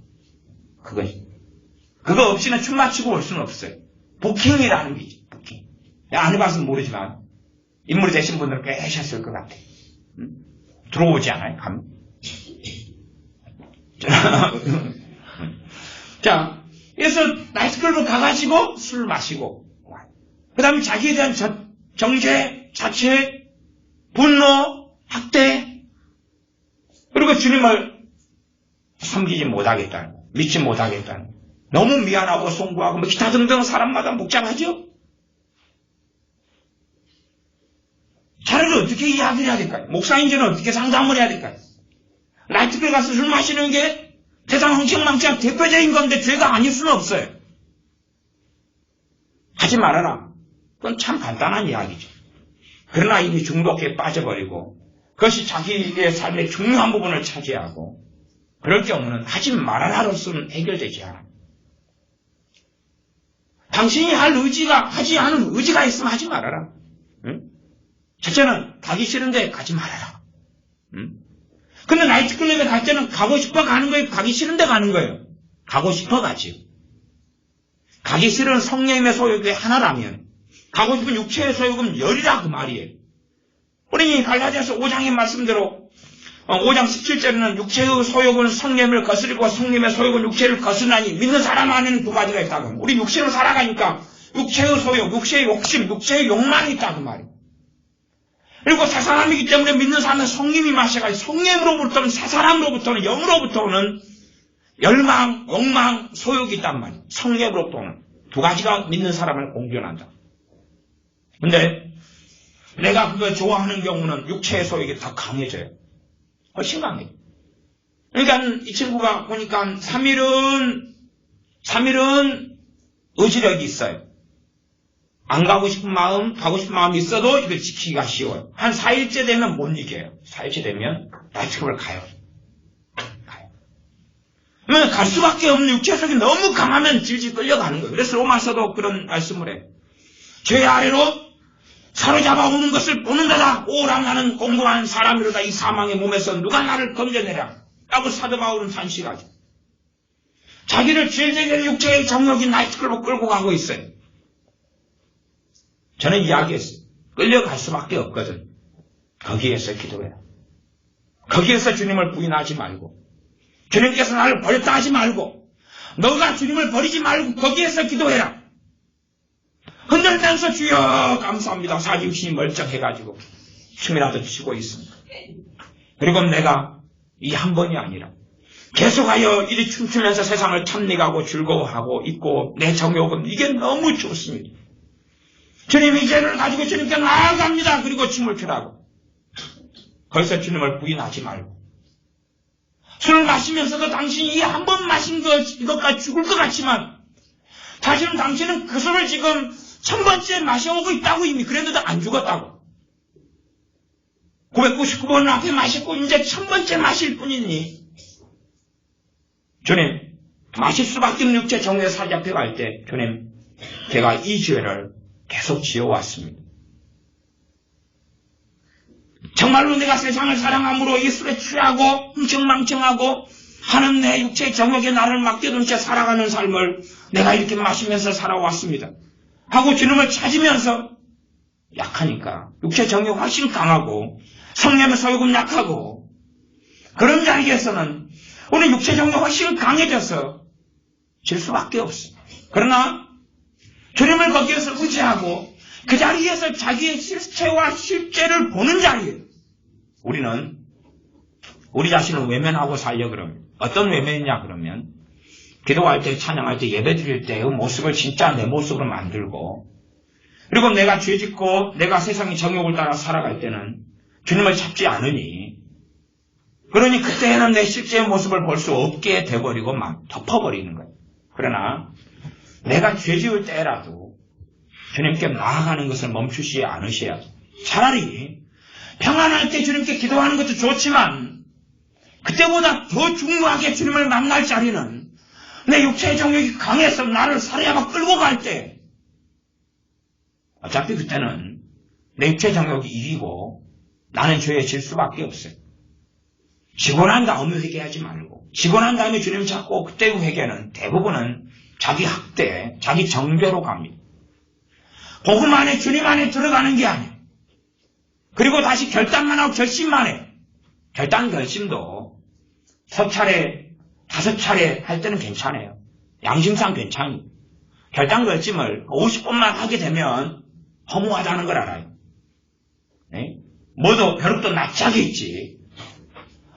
Speaker 1: 그거 없이는 춤 맞추고 올 수는 없어요. 부킹이라는 게 있죠. 부킹. 안 해봐서 모르지만 인물이 되신 분들은 꽤 하셨을 것 같아요. 들어오지 않아요? 자, 그래서 나이트클럽을 가가지고 술 마시고 그 다음에 자기에 대한 정죄, 자책, 분노, 학대 그리고 주님을 섬기지 못하겠다는 거, 믿지 못하겠다는 거, 너무 미안하고 송구하고 기타 등등 사람마다 복잡하죠? 자료를 어떻게 이야기를 해야 될까요? 목사인지는 어떻게 상담을 해야 될까요? 나이트클럽 가서 술 마시는 게 세상 흥청망청 대표적인 건데 죄가 아닐 수는 없어요. 하지 말아라. 그건 참 간단한 이야기죠. 그러나 이미 중독에 빠져버리고 그것이 자기의 삶의 중요한 부분을 차지하고 그럴 경우는 하지 말아라로서는 해결되지 않아. 당신이 하지 않은 의지가 있으면 하지 말아라. 응? 첫째는 가기 싫은데 가지 말아라. 응? 근데 나이트클럽에 갈 때는 가고 싶어 가는 거예요? 가기 싫은데 가는 거예요? 가고 싶어 가지. 가기 싫은 성령의 소욕이 하나라면 가고 싶은 육체의 소욕은 열이라 그 말이에요. 우리 갈라디아서 5장의 말씀대로 5장 17절에는 육체의 소욕은 성령을 거스리고 성령의 소욕은 육체를 거스르나니 믿는 사람 안에는 두 가지가 있다고. 우리 육체로 살아가니까 육체의 소욕, 육체의 욕심, 육체의 욕망이 있다고 말이에요. 그리고 새 사람이기 때문에 믿는 사람은 성령이 마셔가지고 성령으로부터는 새 사람으로부터는 영으로부터는 열망, 욕망, 소욕이 있단 말이에요. 성령으로부터는 두 가지가 믿는 사람을 공존한다. 근데 내가 그걸 좋아하는 경우는 육체의 소욕이 더 강해져요. 훨씬 강해요. 그러니까 이 친구가 보니까 3일은 의지력이 있어요. 안 가고 싶은 마음, 가고 싶은 마음이 있어도 이걸 지키기가 쉬워요. 한 4일째 되면 못 이겨요. 4일째 되면 나이트클럽을 가요. 그러면 갈 수밖에 없는 육체 속이 너무 강하면 질질 끌려가는 거예요. 그래서 로마서도 그런 말씀을 해요. 죄 아래로 사로잡아 오는 것을 보는 데다 오라 나는 공고한 사람이로다 이 사망의 몸에서 누가 나를 건져내랴 라고 사도 바울은 탄식하죠. 자기를 질질거리는 육체의 정욕이 나이트클럽을 끌고 가고 있어요. 저는 이야기했어요. 끌려갈 수밖에 없거든. 거기에서 기도해라. 거기에서 주님을 부인하지 말고 주님께서 나를 버렸다 하지 말고 너가 주님을 버리지 말고 거기에서 기도해라. 흔들면서 주여 감사합니다. 사지우신이 멀쩡해가지고 춤이라도 추고 있습니다. 그리고 내가 이 한 번이 아니라 계속하여 이리 춤추면서 세상을 탐닉하고 즐거워하고 있고 내 정욕은 이게 너무 좋습니다. 주님 이 죄를 가지고 주님께 나아갑니다. 그리고 춤을 추라고. 거기서 주님을 부인하지 말고 술을 마시면서도 당신이 이 한 번 마신 이것까지 죽을 것 같지만 사실은 당신은 그 술을 지금 1000번째 마셔오고 있다고 이미 그랬는데 안 죽었다고. 999번 앞에 마셨고 이제 1000번째 마실 뿐이니 주님 마실 수밖에 없는 육체 정욕에 사로잡혀 갈 때 주님 제가 이 죄를 계속 지어왔습니다. 정말로 내가 세상을 사랑함으로 이 술에 취하고 흥청망청하고 하는 내 육체의 정욕에 나를 맡겨둔 채 살아가는 삶을 내가 이렇게 마시면서 살아왔습니다. 하고 주님을 찾으면서 약하니까 육체 정욕 훨씬 강하고 성령의 소욕은 약하고 그런 자리에서는 우리 육체 정욕 훨씬 강해져서 질 수밖에 없어. 그러나 주님을 거기에서 의지하고 그 자리에서 자기의 실체와 실제를 보는 자리에 우리는 우리 자신을 외면하고 살려 그러면 어떤 외면이냐 그러면 기도할 때 찬양할 때 예배 드릴 때의 모습을 진짜 내 모습으로 만들고 그리고 내가 죄짓고 내가 세상의 정욕을 따라 살아갈 때는 주님을 찾지 않으니 그러니 그때는 내 실제의 모습을 볼 수 없게 돼버리고 막 덮어버리는 거예요. 그러나 내가 죄 지을 때라도 주님께 나아가는 것을 멈추지 않으셔야죠. 차라리 평안할 때 주님께 기도하는 것도 좋지만 그때보다 더 중요하게 주님을 만날 자리는 내 육체의 정욕이 강해서 나를 사로잡아 끌고 갈 때 어차피 그때는 내 육체의 정욕이 이기고 나는 죄에 질 수밖에 없어요. 지고 난 다음에 회개하지 말고 지고 난 다음에 주님 찾고 그때 회개는 대부분은 자기 학대, 자기 정죄로 갑니다. 복음 안에 주님 안에 들어가는 게 아니에요. 그리고 다시 결단만 하고 결심만 해요. 결단 결심도 3차례, 5차례 할 때는 괜찮아요. 양심상 괜찮아요. 결단 결심을 50번만 하게 되면 허무하다는 걸 알아요. 네? 뭐도 벼룩도 납작했지.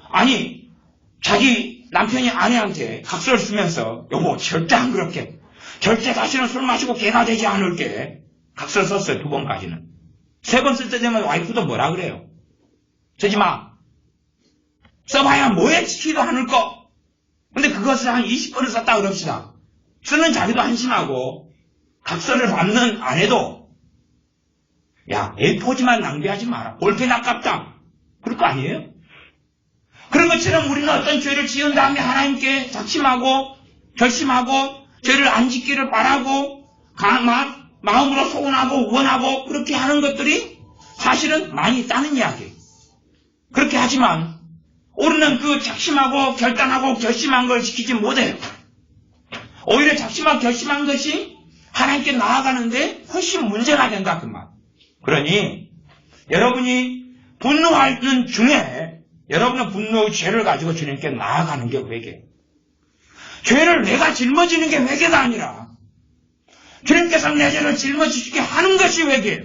Speaker 1: 아니 자기 남편이 아내한테 각서를 쓰면서 여보 절대 안 그렇게 절대 다시는 술 마시고 개가 되지 않을게 각서를 썼어요. 2번까지는. 3번 쓸 때 되면 와이프도 뭐라 그래요? 쓰지 마. 써봐야 뭐에 지키도 않을 거. 근데 그것을 한 20번을 썼다 그럽시다. 쓰는 자기도 한심하고 각서를 받는 아내도 야 A4지만 낭비하지 마라. 볼펜 아깝다. 그럴 거 아니에요? 그런 것처럼 우리는 어떤 죄를 지은 다음에 하나님께 작심하고 결심하고 죄를 안 짓기를 바라고 마음으로 소원하고 원하고 그렇게 하는 것들이 사실은 많이 있다는 이야기예요. 그렇게 하지만 우리는 그 작심하고 결단하고 결심한 걸 지키지 못해요. 오히려 작심하고 결심한 것이 하나님께 나아가는데 훨씬 문제가 된다 그 말. 그러니 여러분이 분노하는 중에 여러분의 분노의 죄를 가지고 주님께 나아가는 게 회개예요. 죄를 내가 짊어지는 게 회개가 아니라 주님께서 내 죄를 짊어지게 하는 것이 회개예요.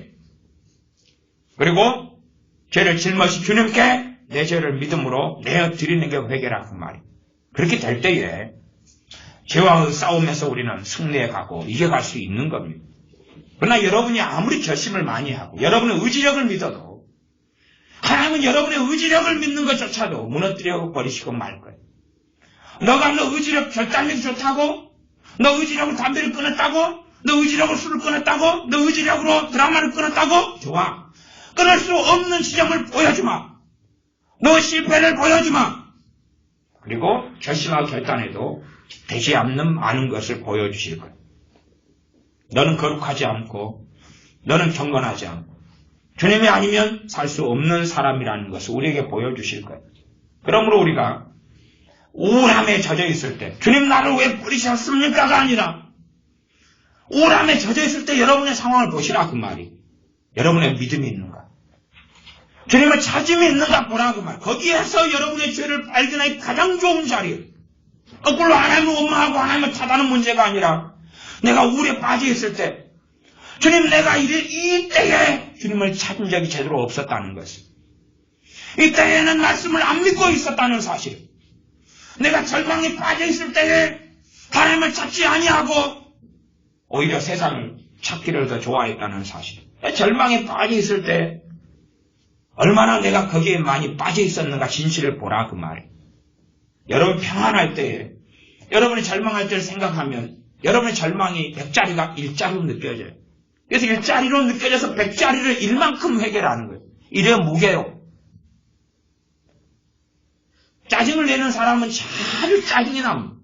Speaker 1: 그리고 죄를 짊어지 주님께 내 죄를 믿음으로 내어드리는 게 회개라 그 말이에요. 그렇게 될 때에 죄와의 싸움에서 우리는 승리해 가고 이겨갈 수 있는 겁니다. 그러나 여러분이 아무리 결심을 많이 하고 여러분의 의지력을 믿어도 하나님은 여러분의 의지력을 믿는 것조차도 무너뜨려 버리시고 말 거예요. 너가 너 의지력 결단력이 좋다고, 너 의지력으로 담배를 끊었다고, 너 의지력으로 술을 끊었다고, 너 의지력으로 드라마를 끊었다고? 좋아. 끊을 수 없는 지점을 보여주마. 너 실패를 보여주마. 그리고 결심하고 결단해도 되지 않는 많은 것을 보여주실 거예요. 너는 거룩하지 않고 너는 경건하지 않고 주님이 아니면 살 수 없는 사람이라는 것을 우리에게 보여주실 거예요. 그러므로 우리가 우울함에 젖어 있을 때 주님 나를 왜 버리셨습니까가 아니라 우울함에 젖어 있을 때 여러분의 상황을 보시라 그 말이. 여러분의 믿음이 있는가? 주님의 찾음이 있는가 보라 그 말. 거기에서 여러분의 죄를 발견하기 가장 좋은 자리예요. 거꾸로 하나님을 원망하고 하나님을 탓하는 문제가 아니라 내가 우울에 빠져 있을 때 주님 내가 이때에 주님을 찾은 적이 제대로 없었다는 것을, 이때에는 말씀을 안 믿고 있었다는 사실, 내가 절망에 빠져 있을 때에 하나님을 찾지 아니하고 오히려 세상을 찾기를 더 좋아했다는 사실, 절망에 빠져 있을 때 얼마나 내가 거기에 많이 빠져 있었는가 진실을 보라 그 말이에요. 여러분 평안할 때에 여러분이 절망할 때를 생각하면 여러분의 절망이 100짜리가 1짜리로 느껴져요. 그래서 1짜리로 느껴져서 100짜리를 1만큼 회개하는 거예요. 이래 무게로. 짜증을 내는 사람은 잘 짜증이 납니다.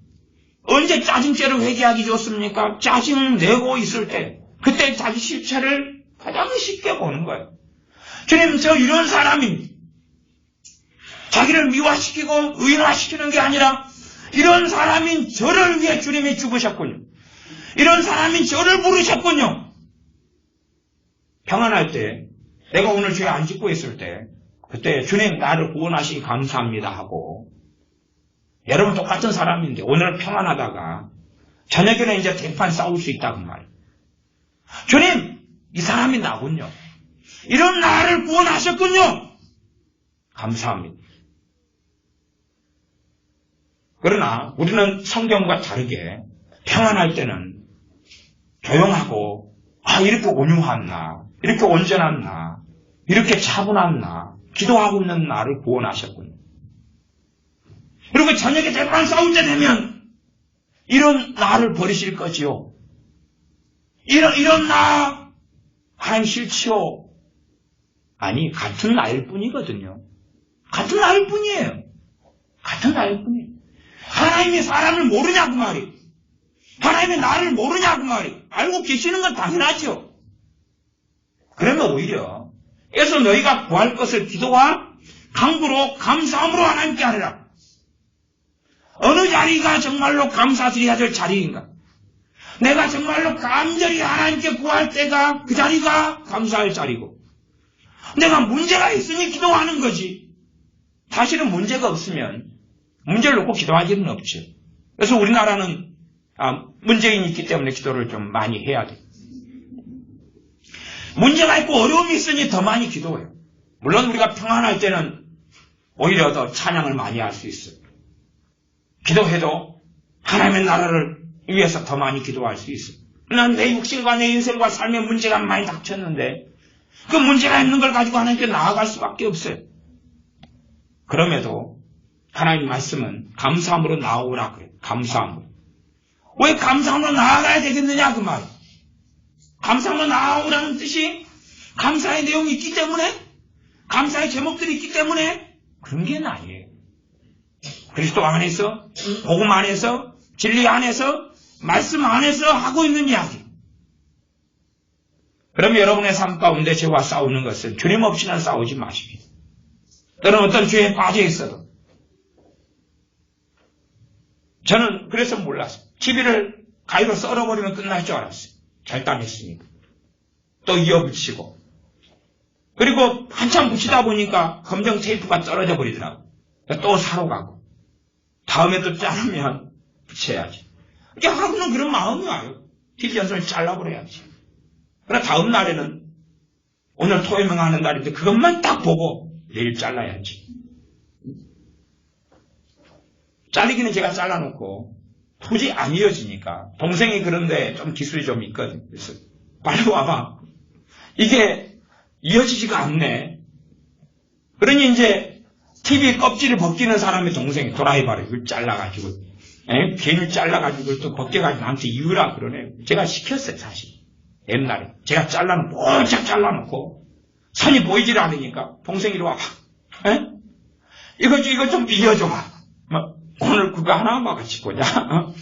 Speaker 1: 언제 짜증죄를 회개하기 좋습니까? 짜증을 내고 있을 때, 그때 자기 실체를 가장 쉽게 보는 거예요. 주님, 저 이런 사람입니다. 자기를 미화시키고 의인화시키는 게 아니라 이런 사람인 저를 위해 주님이 죽으셨군요. 이런 사람인 저를 부르셨군요. 평안할 때, 내가 오늘 죄 안 짓고 있을 때, 그때 주님 나를 구원하시기 감사합니다 하고, 여러분 똑같은 사람인데 오늘 평안하다가 저녁에는 이제 대판 싸울 수 있다고 말이에요. 주님, 이 사람이 나군요. 이런 나를 구원하셨군요. 감사합니다. 그러나 우리는 성경과 다르게 평안할 때는 조용하고, 이렇게 온유한 나, 이렇게 온전한 나, 이렇게 차분한 나, 기도하고 있는 나를 구원하셨군요. 그리고 저녁에 대판 싸울 때 되면 이런 나를 버리실 거지요. 이런 나 하나님 싫지요. 아니, 같은 나일 뿐이거든요. 같은 나일 뿐이에요. 같은 나일 뿐이에요. 하나님이 사람을 모르냐고 말이에요. 하나님이 나를 모르냐고 말이에요. 알고 계시는 건 당연하죠. 그러면 오히려 그래서 너희가 구할 것을 기도와 간구로 감사함으로 하나님께 하리라. 어느 자리가 정말로 감사드려야 될 자리인가? 내가 정말로 간절히 하나님께 구할 때가 그 자리가 감사할 자리고, 내가 문제가 있으니 기도하는 거지. 사실은 문제가 없으면 문제를 놓고 기도할 일은 없죠. 그래서 우리나라는 문제인이 있기 때문에 기도를 좀 많이 해야 돼. 문제가 있고 어려움이 있으니 더 많이 기도해요. 물론 우리가 평안할 때는 오히려 더 찬양을 많이 할 수 있어요. 기도해도 하나님의 나라를 위해서 더 많이 기도할 수 있어요. 난 내 육신과 내 인생과 삶의 문제가 많이 닥쳤는데 그 문제가 있는 걸 가지고 하나님께 나아갈 수밖에 없어요. 그럼에도 하나님 말씀은 감사함으로 나오라 그래요. 감사함으로. 왜 감사함으로 나아가야 되겠느냐 그 말. 감사함으로 나오라는 뜻이 감사의 내용이 있기 때문에, 감사의 제목들이 있기 때문에 그런 게 아니에요. 그리스도 안에서, 복음 안에서, 진리 안에서, 말씀 안에서 하고 있는 이야기. 그러면 여러분의 삶 가운데 죄와 싸우는 것은 주님 없이는 싸우지 마십니다. 또는 어떤 죄에 빠져 있어도. 저는 그래서 몰랐어요. TV를 가위로 썰어버리면 끝날 줄 알았어요. 절단했으니까. 또 이어붙이고. 그리고 한참 붙이다 보니까 검정 테이프가 떨어져 버리더라고. 또 사러 가고. 다음에 또 자르면 붙여야지. 이게 하루는 그런 마음이 와요. TV 전선을 잘라버려야지. 그러나 다음 날에는 오늘 토요명하는 날인데 그것만 딱 보고 내일 잘라야지. 자르기는 제가 잘라놓고 도저히 안 이어지니까 동생이 그런데 좀 기술이 좀 있거든. 그래서 빨리 와봐. 이게 이어지지가 않네. 그러니 이제 TV 껍질을 벗기는 사람의 동생이 도라이바를 이걸 잘라가지고 괜히 잘라가지고 이걸 또 벗겨가지고 나한테 이유라 그러네. 제가 시켰어요 사실. 옛날에 제가 잘라놓고 꼴짝 잘라놓고 선이 보이질 않으니까 동생이 이리 와봐. 이거 좀 빌려줘봐. 오늘 그거 하나 막 같이 보자.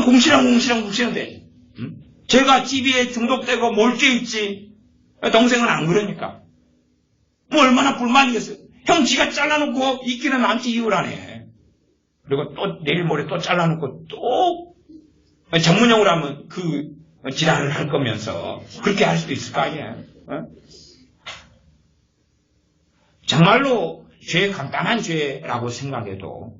Speaker 1: 궁시렁 돼. 제가 TV에 중독되고 몰두해 있지. 동생은 안 그러니까. 뭐 얼마나 불만이겠어요. 형 지가 잘라놓고 있기는 나한테 이유라네. 그리고 또 내일 모레 또 잘라놓고 또 전문용어로 하면 그 지랄을 할 거면서 그렇게 할 수도 있을 거 아니에요. 정말로 죄 간단한 죄라고 생각해도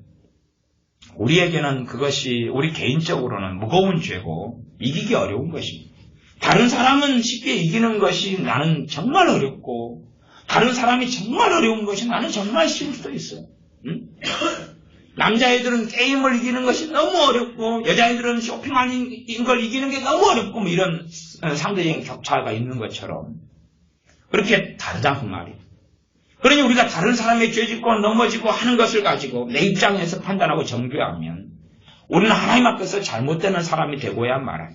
Speaker 1: 우리에게는 그것이 우리 개인적으로는 무거운 죄고 이기기 어려운 것입니다. 다른 사람은 쉽게 이기는 것이 나는 정말 어렵고 다른 사람이 정말 어려운 것이 나는 정말 쉬울 수도 있어요. 남자애들은 게임을 이기는 것이 너무 어렵고 여자애들은 쇼핑하는 걸 이기는 게 너무 어렵고 뭐 이런 상대적인 격차가 있는 것처럼 그렇게 다르다는 말이에요. 그러니 우리가 다른 사람의 죄짓고 넘어지고 하는 것을 가지고 내 입장에서 판단하고 정죄하면 우리는 하나님 앞에서 잘못되는 사람이 되고야 말아요.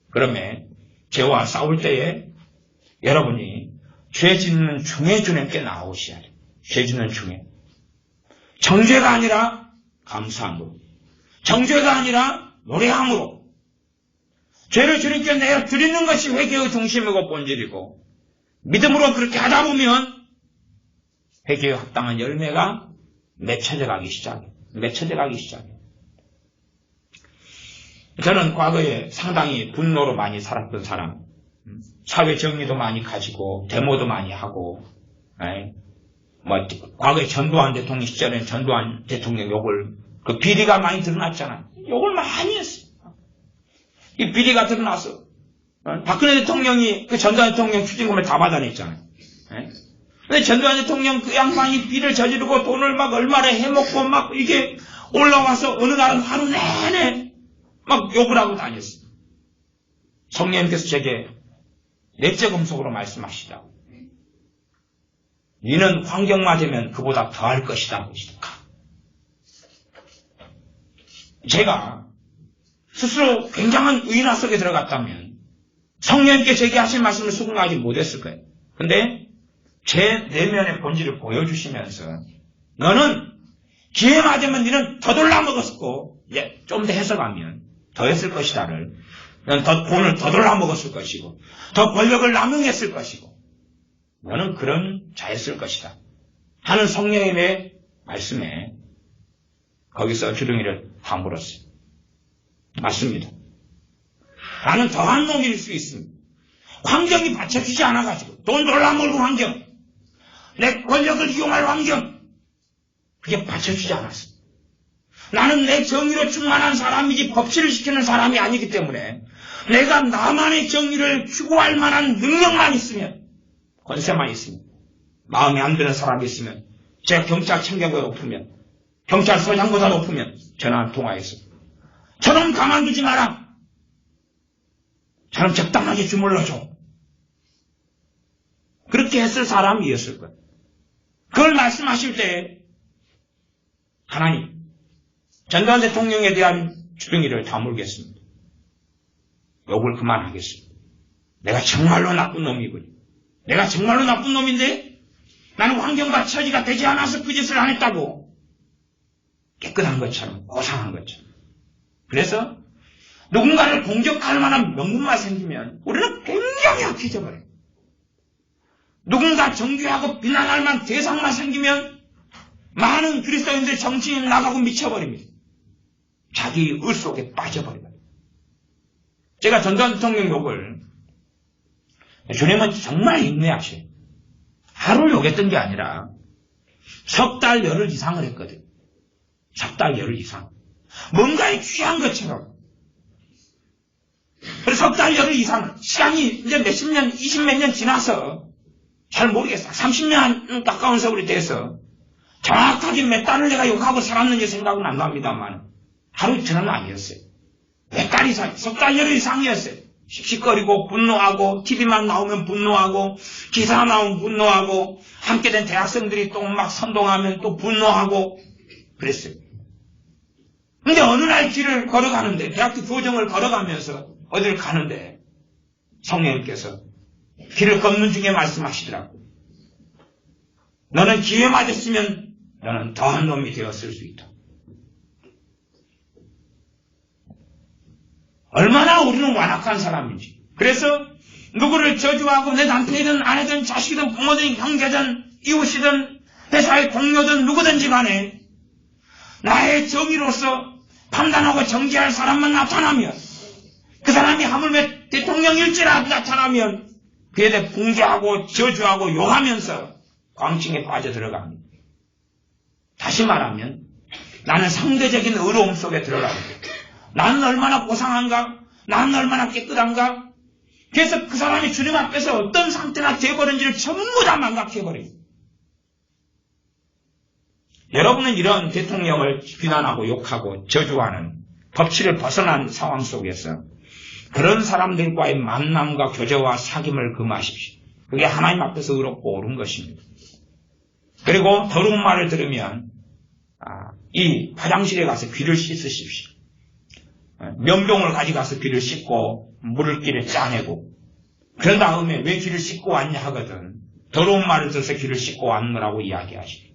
Speaker 1: 그러면 죄와 싸울 때에 여러분이 죄 짓는 중에 주님께 나오셔야 돼요. 죄 짓는 중에. 정죄가 아니라 감사함으로. 정죄가 아니라 노래함으로. 죄를 주님께 내어 드리는 것이 회개의 중심이고 본질이고 믿음으로 그렇게 하다 보면 회개에 합당한 열매가 맺혀져 가기 시작해요. 저는 과거에 상당히 분노로 많이 살았던 사람, 사회 정의도 많이 가지고 데모도 많이 하고, 과거에 전두환 대통령 시절에 전두환 대통령 욕을 그 비리가 많이 드러났잖아요. 욕을 많이 했어요. 이 비리가 드러났어. 박근혜 대통령이 그 전두환 대통령 추징금을 다 받아냈잖아요. 근데 전두환 대통령 그 양반이 비리를 저지르고 돈을 막 얼마나 해먹고 막 이게 올라와서 어느 날은 하루 내내 막 욕을 하고 다녔어요. 성령님께서 제게 넷째 금속으로 말씀하시라고. 너는 환경 맞으면 그보다 더할 것이다. 제가 스스로 굉장한 의인화 속에 들어갔다면 성령님께 제게 하신 말씀을 수긍하지 못했을 거예요. 근데 제 내면의 본질을 보여주시면서 너는 기회 맞으면 너는 더 돌라먹었고 좀 더 해석하면 더 했을 것이다를 너는 더 돈을 더 돌라먹었을 것이고 더 권력을 남용했을 것이고 너는 그런 자였을 것이다 하는 성령님의 말씀에 거기서 주둥이를 다물었어요. 맞습니다. 나는 더한 놈일 수 있습니다. 환경이 받쳐주지 않아가지고 돈 돌라먹을 환경, 내 권력을 이용할 환경, 그게 받쳐주지 않았어. 나는 내 정의로 충만한 사람이지 법치를 시키는 사람이 아니기 때문에 내가 나만의 정의를 추구할 만한 능력만 있으면, 권세만 있으면, 마음에 안 드는 사람이 있으면, 제가 경찰 청경보다 높으면, 경찰서장보다 높으면 전화 한 통화해서 저놈 가만두지 마라. 저놈 적당하게 주물러줘. 그렇게 했을 사람이었을 거예요. 그걸 말씀하실 때 하나님, 전두환 대통령에 대한 주둥이를 다물겠습니다. 욕을 그만하겠습니다. 내가 정말로 나쁜 놈이군요. 내가 정말로 나쁜 놈인데 나는 환경과 처지가 되지 않아서 그 짓을 안 했다고. 깨끗한 것처럼, 고상한 것처럼. 그래서 누군가를 공격할 만한 명분만 생기면 우리는 굉장히 약해져 버려요. 누군가 정죄하고 비난할 만한 대상만 생기면 많은 그리스도인들 정신이 나가고 미쳐버립니다. 자기 의 속에 빠져버립니다. 제가 전두환 대통령 욕을 주님은 정말 인내하셔요. 하루 욕했던 게 아니라 석 달 열흘 이상을 했거든. 석 달 열흘 이상. 뭔가에 취한 것처럼. 그래서 석 달 열흘 이상. 시간이 이제 몇십 년, 20몇 년 지나서 잘 모르겠어. 30년 가까운 세월이 돼서 정확하게 몇 달을 내가 욕하고 살았는지 생각은 안 납니다만 하루 이틀은 아니었어요. 몇 달 이상, 석 달 열흘 이상이었어요. 씩씩거리고 분노하고 TV만 나오면 분노하고 기사 나오면 분노하고 함께 된 대학생들이 또 막 선동하면 또 분노하고 그랬어요. 근데 어느 날 길을 걸어가는데 대학교 교정을 걸어가면서 어디를 가는데 성령님께서 길을 걷는 중에 말씀하시더라고. 너는 기회 맞았으면 너는 더한 놈이 되었을 수 있다. 얼마나 우리는 완악한 사람인지. 그래서 누구를 저주하고 내 남편이든 아내든 자식이든 부모든 형제든 이웃이든 회사의 동료든 누구든지 간에 나의 정의로서 판단하고 정지할 사람만 나타나면 그 사람이 하물며 대통령일지라도 나타나면 그에 대해 붕괴하고 저주하고 욕하면서 광증에 빠져들어갑니다. 다시 말하면 나는 상대적인 의로움 속에 들어가게 돼요. 나는 얼마나 고상한가? 나는 얼마나 깨끗한가? 그래서 그 사람이 주님 앞에서 어떤 상태나 되어버린지를 전부 다 망각해버려요. 여러분은 이런 대통령을 비난하고 욕하고 저주하는 법치를 벗어난 상황 속에서 그런 사람들과의 만남과 교제와 사귐을 금하십시오. 그게 하나님 앞에서 의롭고 옳은 것입니다. 그리고 더러운 말을 들으면 이 화장실에 가서 귀를 씻으십시오. 면봉을 가져가서 귀를 씻고 물기를 짜내고 그런 다음에 왜 귀를 씻고 왔냐 하거든. 더러운 말을 들어서 귀를 씻고 왔느라고 이야기하시죠.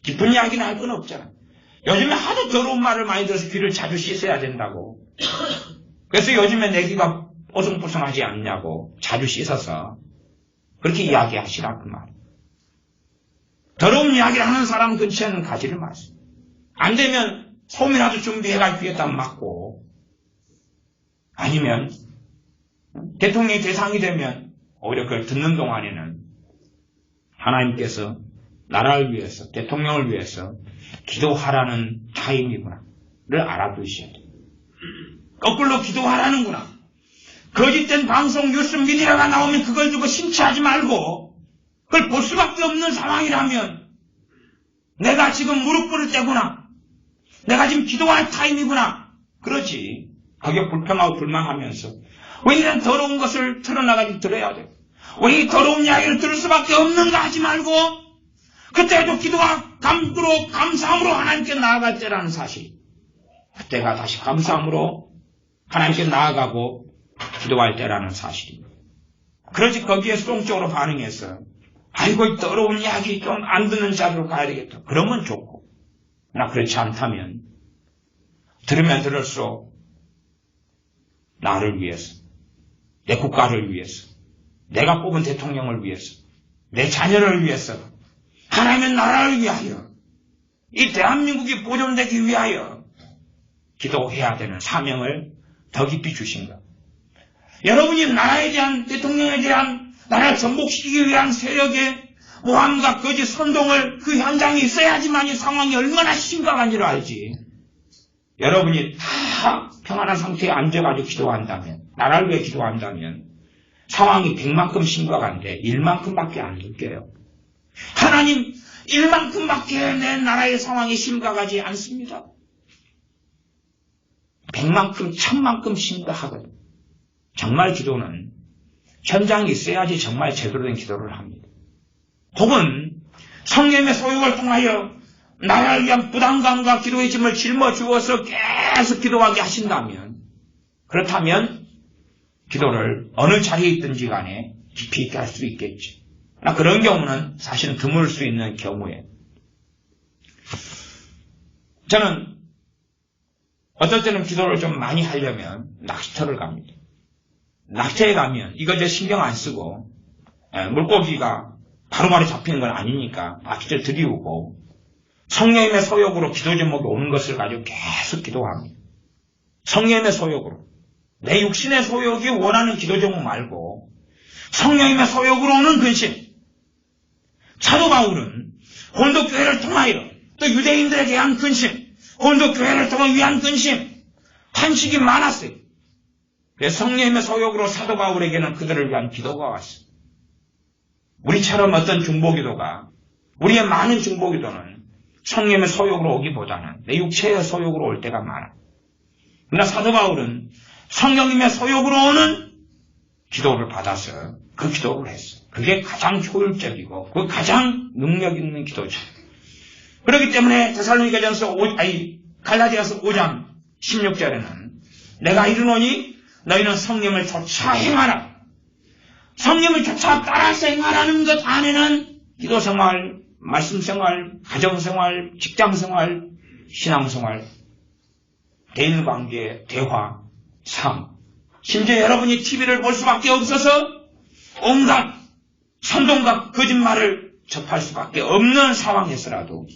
Speaker 1: 깊은 이야기는 할 건 없잖아. 요즘에 하도 더러운 말을 많이 들어서 귀를 자주 씻어야 된다고. 그래서 요즘에 내 귀가 뽀송뽀송하지 않냐고 자주 씻어서 그렇게 이야기하시라 그 말. 더러운 이야기를 하는 사람 근처에는 가지를 마세요. 안 되면 솜이라도 준비해가 귀에다 맞고 아니면 대통령이 대상이 되면 오히려 그걸 듣는 동안에는 하나님께서 나라를 위해서 대통령을 위해서 기도하라는 타임이구나를 알아두셔야 돼요. 거꾸로 기도하라는구나. 거짓된 방송 뉴스 미디어가 나오면 그걸 두고 심취하지 말고 그걸 볼 수밖에 없는 상황이라면 내가 지금 무릎 꿇을 때구나. 내가 지금 기도할 타임이구나. 그러지. 거기에 불평하고 불만하면서 왜 이런 더러운 것을 털어나가지고 들어야 돼. 왜 이 더러운 이야기를 들을 수밖에 없는가 하지 말고 그때도 기도와 감사함으로 하나님께 나아갈 때라는 사실. 그때가 다시 감사함으로 하나님께 나아가고 기도할 때라는 사실입니다. 그러지 거기에 수동적으로 반응해서 아이고 이 더러운 이야기 좀 안 듣는 자리로 가야 되겠다. 그러면 좋고 나 그렇지 않다면 들으면 들을수록 나를 위해서 내 국가를 위해서 내가 뽑은 대통령을 위해서 내 자녀를 위해서 하나님의 나라를 위하여 이 대한민국이 보존되기 위하여 기도해야 되는 사명을 더 깊이 주신 것. 여러분이 나라에 대한 대통령에 대한 나라를 전복시키기 위한 세력의 모함과 거짓 선동을 그 현장에 있어야지만 이 상황이 얼마나 심각한지를 알지. 여러분이 다 평안한 상태에 앉아가지고 기도한다면 나라를 위해 기도한다면 상황이 100만큼 심각한데 1만큼밖에 안 느껴요. 하나님 1만큼밖에 내 나라의 상황이 심각하지 않습니다. 100만큼 1000만큼 심각하거든. 정말 기도는 현장이 있어야지 정말 제대로 된 기도를 합니다. 혹은 성령의 소욕을 통하여 나라를 위한 부담감과 기도의 짐을 짊어주어서 계속 기도하게 하신다면 그렇다면 기도를 어느 자리에 있든지 간에 깊이 있게 할 수 있겠지. 그런 경우는 사실은 드물 수 있는 경우에 저는 어떨 때는 기도를 좀 많이 하려면 낚시터를 갑니다. 낚시터에 가면 이거 신경 안 쓰고 물고기가 바로바로 잡히는 건 아니니까 낚시터를 들이우고 성령님의 소욕으로 기도 제목이 오는 것을 가지고 계속 기도합니다. 성령님의 소욕으로. 내 육신의 소욕이 원하는 기도 제목 말고 성령님의 소욕으로 오는 근심. 사도 바울은 고린도 교회를 통하여 또 유대인들에게 한 근심, 고린도 교회를 통해 위한 근심, 탄식이 많았어요. 그래서 성령님의 소욕으로 사도 바울에게는 그들을 위한 기도가 왔어요. 우리처럼 어떤 중보기도가, 우리의 많은 중보기도는 성령님의 소욕으로 오기보다는 내 육체의 소욕으로 올 때가 많아. 그러나 사도 바울은 성령님의 소욕으로 오는 기도를 받아서 그 기도를 했어요. 그게 가장 효율적이고 그 가장 능력 있는 기도죠. 그렇기 때문에 데살로니가전서 갈라디아서 5장 16절에는 내가 이르노니 너희는 성령을 쫓아 행하라. 성령을 쫓아 따라서 행하라는 것 안에는 기도생활, 말씀생활, 가정생활, 직장생활, 신앙생활, 대인관계, 대화, 삶, 심지어 여러분이 TV를 볼 수밖에 없어서 온갖 선동과 거짓말을 접할 수밖에 없는 상황에서라도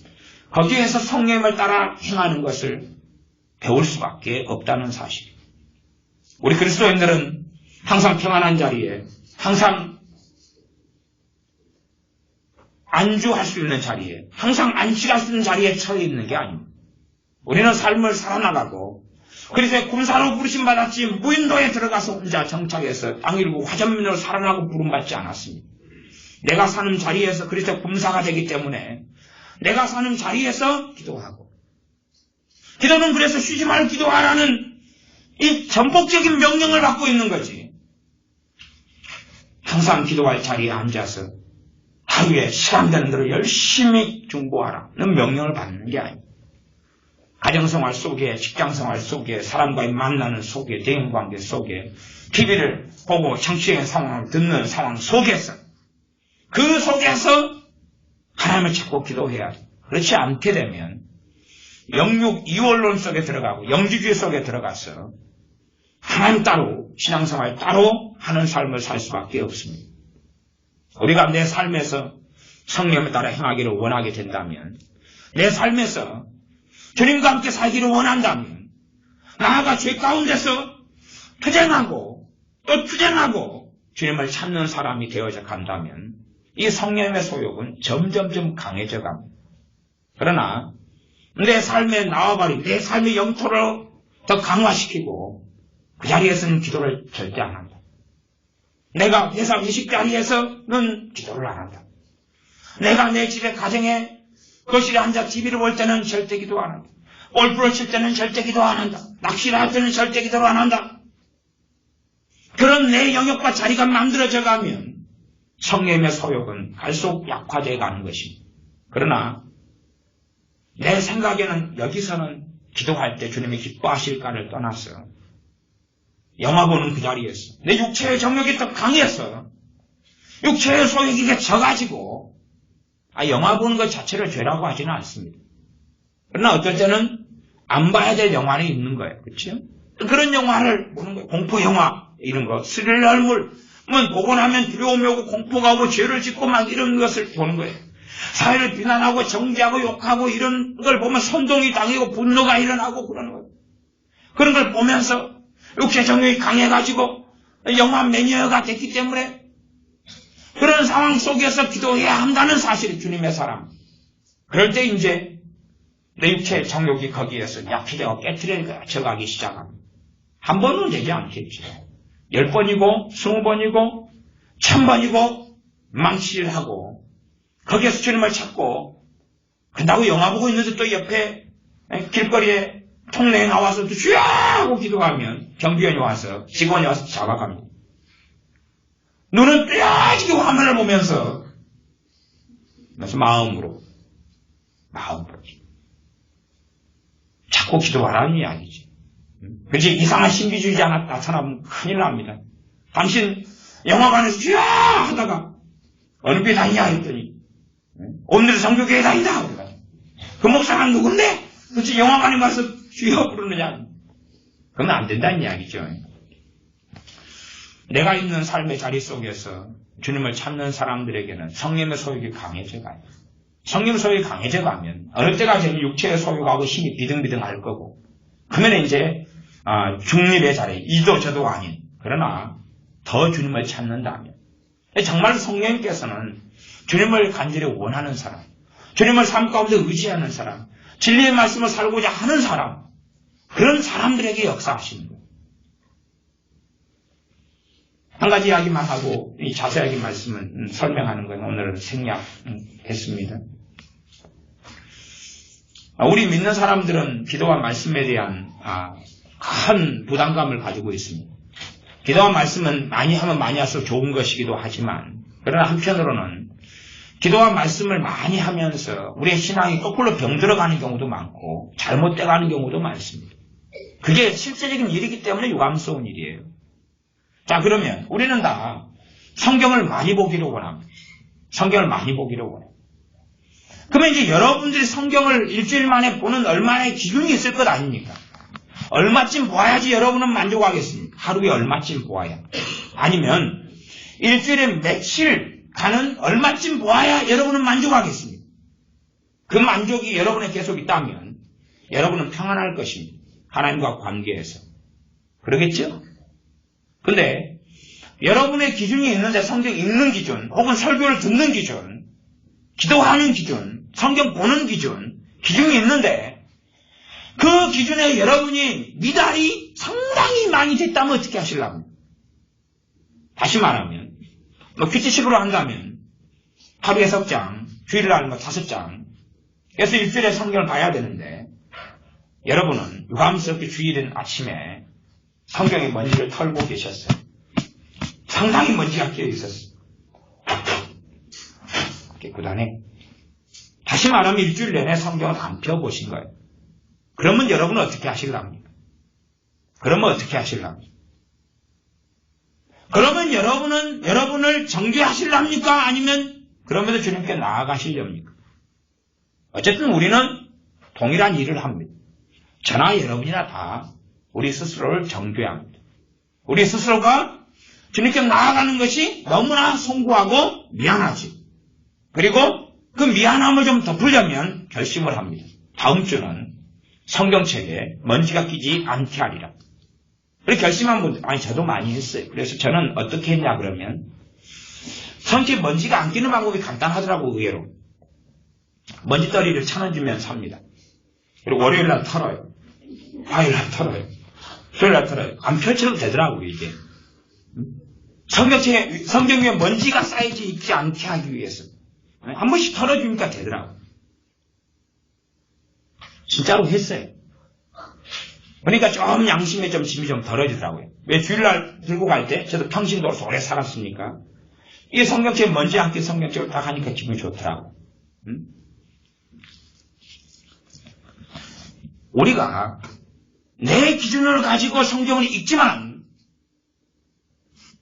Speaker 1: 거기에서 성령을 따라 행하는 것을 배울 수밖에 없다는 사실. 우리 그리스도인들은 항상 평안한 자리에, 항상 안주할 수 있는 자리에, 항상 안식할 수 있는 자리에 처해 있는 게 아닙니다. 우리는 삶을 살아나가고 그래서 군사로 부르심받았지 무인도에 들어가서 혼자 정착해서 땅 일고 화전민으로 살아나고 부름받지 않았습니다. 내가 사는 자리에서 그래서 군사가 되기 때문에 내가 사는 자리에서 기도하고 기도는 그래서 쉬지 말고 기도하라는 이 전폭적인 명령을 받고 있는 거지. 항상 기도할 자리에 앉아서 하루에 시간 되는 대로 열심히 중보하라는 명령을 받는 게 아닙니다. 가정생활 속에, 직장생활 속에, 사람과의 만나는 속에, 대인관계 속에, TV를 보고 정치적인 상황을 듣는 상황 속에서 그 속에서 하나님을 찾고 기도해야 돼. 그렇지 않게 되면 영육 이원론 속에 들어가고 영지주의 속에 들어가서 하나님 따로, 신앙생활 따로 하는 삶을 살 수밖에 없습니다. 우리가 내 삶에서 성령에 따라 행하기를 원하게 된다면 내 삶에서 주님과 함께 살기를 원한다면 나아가 죄 가운데서 투쟁하고 또 투쟁하고 주님을 찾는 사람이 되어져 간다면 이 성령의 소욕은 점점점 강해져 갑니다. 그러나 내 삶에 나와버린 내 삶의 영토를 더 강화시키고 그 자리에서는 기도를 절대 안 한다. 내가 회사 회식 자리에서는 기도를 안 한다. 내가 내 집에 가정에 거실에 앉아 TV를 볼 때는 절대 기도 안 한다. 골프를 칠 때는 절대 기도 안 한다. 낚시를 할 때는 절대 기도를 안 한다. 그런 내 영역과 자리가 만들어져 가면 성령의 소욕은 갈수록 약화되어 가는 것입니다. 그러나 내 생각에는 여기서는 기도할 때 주님이 기뻐하실까를 떠나서 영화 보는 그 자리에서 내 육체의 정욕이 더 강해서 육체의 소욕이 져가지고 영화 보는 것 자체를 죄라고 하지는 않습니다. 그러나 어떨 때는 안 봐야 될 영화는 있는 거예요. 그렇죠? 그런 영화를 보는 거예요. 공포 영화 이런 거 스릴러물 보고 나면 두려움이 오고 공포가 오고 죄를 짓고 막 이런 것을 보는 거예요. 사회를 비난하고 정죄하고 욕하고 이런 걸 보면 선동이 당하고 분노가 일어나고 그러는 거예요. 그런 걸 보면서 육체 정욕이 강해가지고 영화 매니아가 됐기 때문에 그런 상황 속에서 기도해야 한다는 사실이 주님의 사람. 그럴 때 이제 내 육체의 정욕이 거기에서 약해되고 깨트려져 가기 시작합니다. 한 번은 되지 않겠죠. 10번이고 20번이고 1000번이고 망치를 하고 거기에서 주님을 찾고 그런다고 영화 보고 있는데 또 옆에 길거리에 통로에 나와서 주여 하고 기도하면 경비원이 와서 직원이 와서 잡아갑니다. 눈은 뼈아지게 화면을 보면서 그래서 마음으로 자꾸 기도하라는 이야기지. 그렇지 이상한 신비주의자가 나타나면 큰일 납니다. 당신 영화관에서 주여 하다가 어느 교회 다니냐 했더니 오늘의 성교교회 다니다. 그 목사가 누군데? 그렇지 영화관에 가서 주여 부르느냐. 그러면 안 된다는 이야기죠. 내가 있는 삶의 자리 속에서 주님을 찾는 사람들에게는 성령의 소욕이 강해져 가요. 성령 소욕이 강해져 가면 어느 때까지는 육체의 소욕하고 힘이 비등비등할 거고, 그러면 이제 중립의 자리, 이도 저도 아닌, 그러나 더 주님을 찾는다면, 정말 성령님께서는 주님을 간절히 원하는 사람, 주님을 삶 가운데 의지하는 사람, 진리의 말씀을 살고자 하는 사람, 그런 사람들에게 역사하시는 거예요. 한 가지 이야기만 하고 이 자세하게 말씀을 설명하는 건 오늘 생략했습니다. 우리 믿는 사람들은 기도와 말씀에 대한 큰 부담감을 가지고 있습니다. 기도와 말씀은 많이 하면 많이 할수록 좋은 것이기도 하지만, 그러나 한편으로는 기도와 말씀을 많이 하면서 우리의 신앙이 거꾸로 병들어가는 경우도 많고 잘못돼가는 경우도 많습니다. 그게 실제적인 일이기 때문에 유감스러운 일이에요. 자, 그러면 우리는 다 성경을 많이 보기를 원합니다. 성경을 많이 보기를 원해요. 그러면 이제 여러분들이 성경을 일주일 만에 보는 얼마나의 기준이 있을 것 아닙니까? 얼마쯤 보아야지 여러분은 만족하겠습니까? 하루에 얼마쯤 보아야? 아니면 일주일에 며칠 가는 얼마쯤 보아야 여러분은 만족하겠습니까? 그 만족이 여러분에 계속 있다면 여러분은 평안할 것입니다. 하나님과 관계에서. 그러겠죠? 근데 여러분의 기준이 있는데, 성경 읽는 기준, 혹은 설교를 듣는 기준, 기도하는 기준, 성경 보는 기준, 기준이 있는데 그 기준에 여러분이 미달이 상당히 많이 됐다면 어떻게 하시려고? 다시 말하면 규칙식으로 한다면 하루에 6장, 주일날 5장, 그래서 일주일에 성경을 봐야 되는데, 여러분은 유감스럽게 주일인 아침에 성경에 먼지를 털고 계셨어요. 상당히 먼지가 끼어 있었어요. 깨끗하네. 다시 말하면 일주일 내내 성경을 안 펴보신 거예요. 그러면 여러분은 어떻게 하실랍니까? 그러면 여러분은 여러분을 정죄하실랍니까? 아니면 그러면서 주님께 나아가시렵니까? 어쨌든 우리는 동일한 일을 합니다. 저나 여러분이나 다 우리 스스로를 정죄합니다. 우리 스스로가 주님께 나아가는 것이 너무나 송구하고 미안하지. 그리고 그 미안함을 좀 덮으려면 결심을 합니다. 다음 주는 성경책에 먼지가 끼지 않게 하리라. 그렇게 결심한 분들, 저도 많이 했어요. 그래서 저는 어떻게 했냐 그러면, 성경에 먼지가 안 끼는 방법이 간단하더라고, 의외로. 먼지떨이를 1,000원 주면 삽니다. 그리고 월요일날 털어요. 화요일날 털어요. 수요일날 털어요. 안 펼쳐도 되더라고요, 이게. 성경 위에 먼지가 쌓이지 있지 않게 하기 위해서. 한 번씩 털어주니까 되더라고요. 진짜로 했어요. 그러니까 좀 양심에 좀 짐이 좀 덜어지더라고요. 왜 주일날 들고 갈 때, 저도 평신도로 오래 살았으니까, 이게 성경책에 먼지 안 낀 성경책을 딱 하니까 기분이 좋더라고요. 우리가 내 기준을 가지고 성경을 읽지만,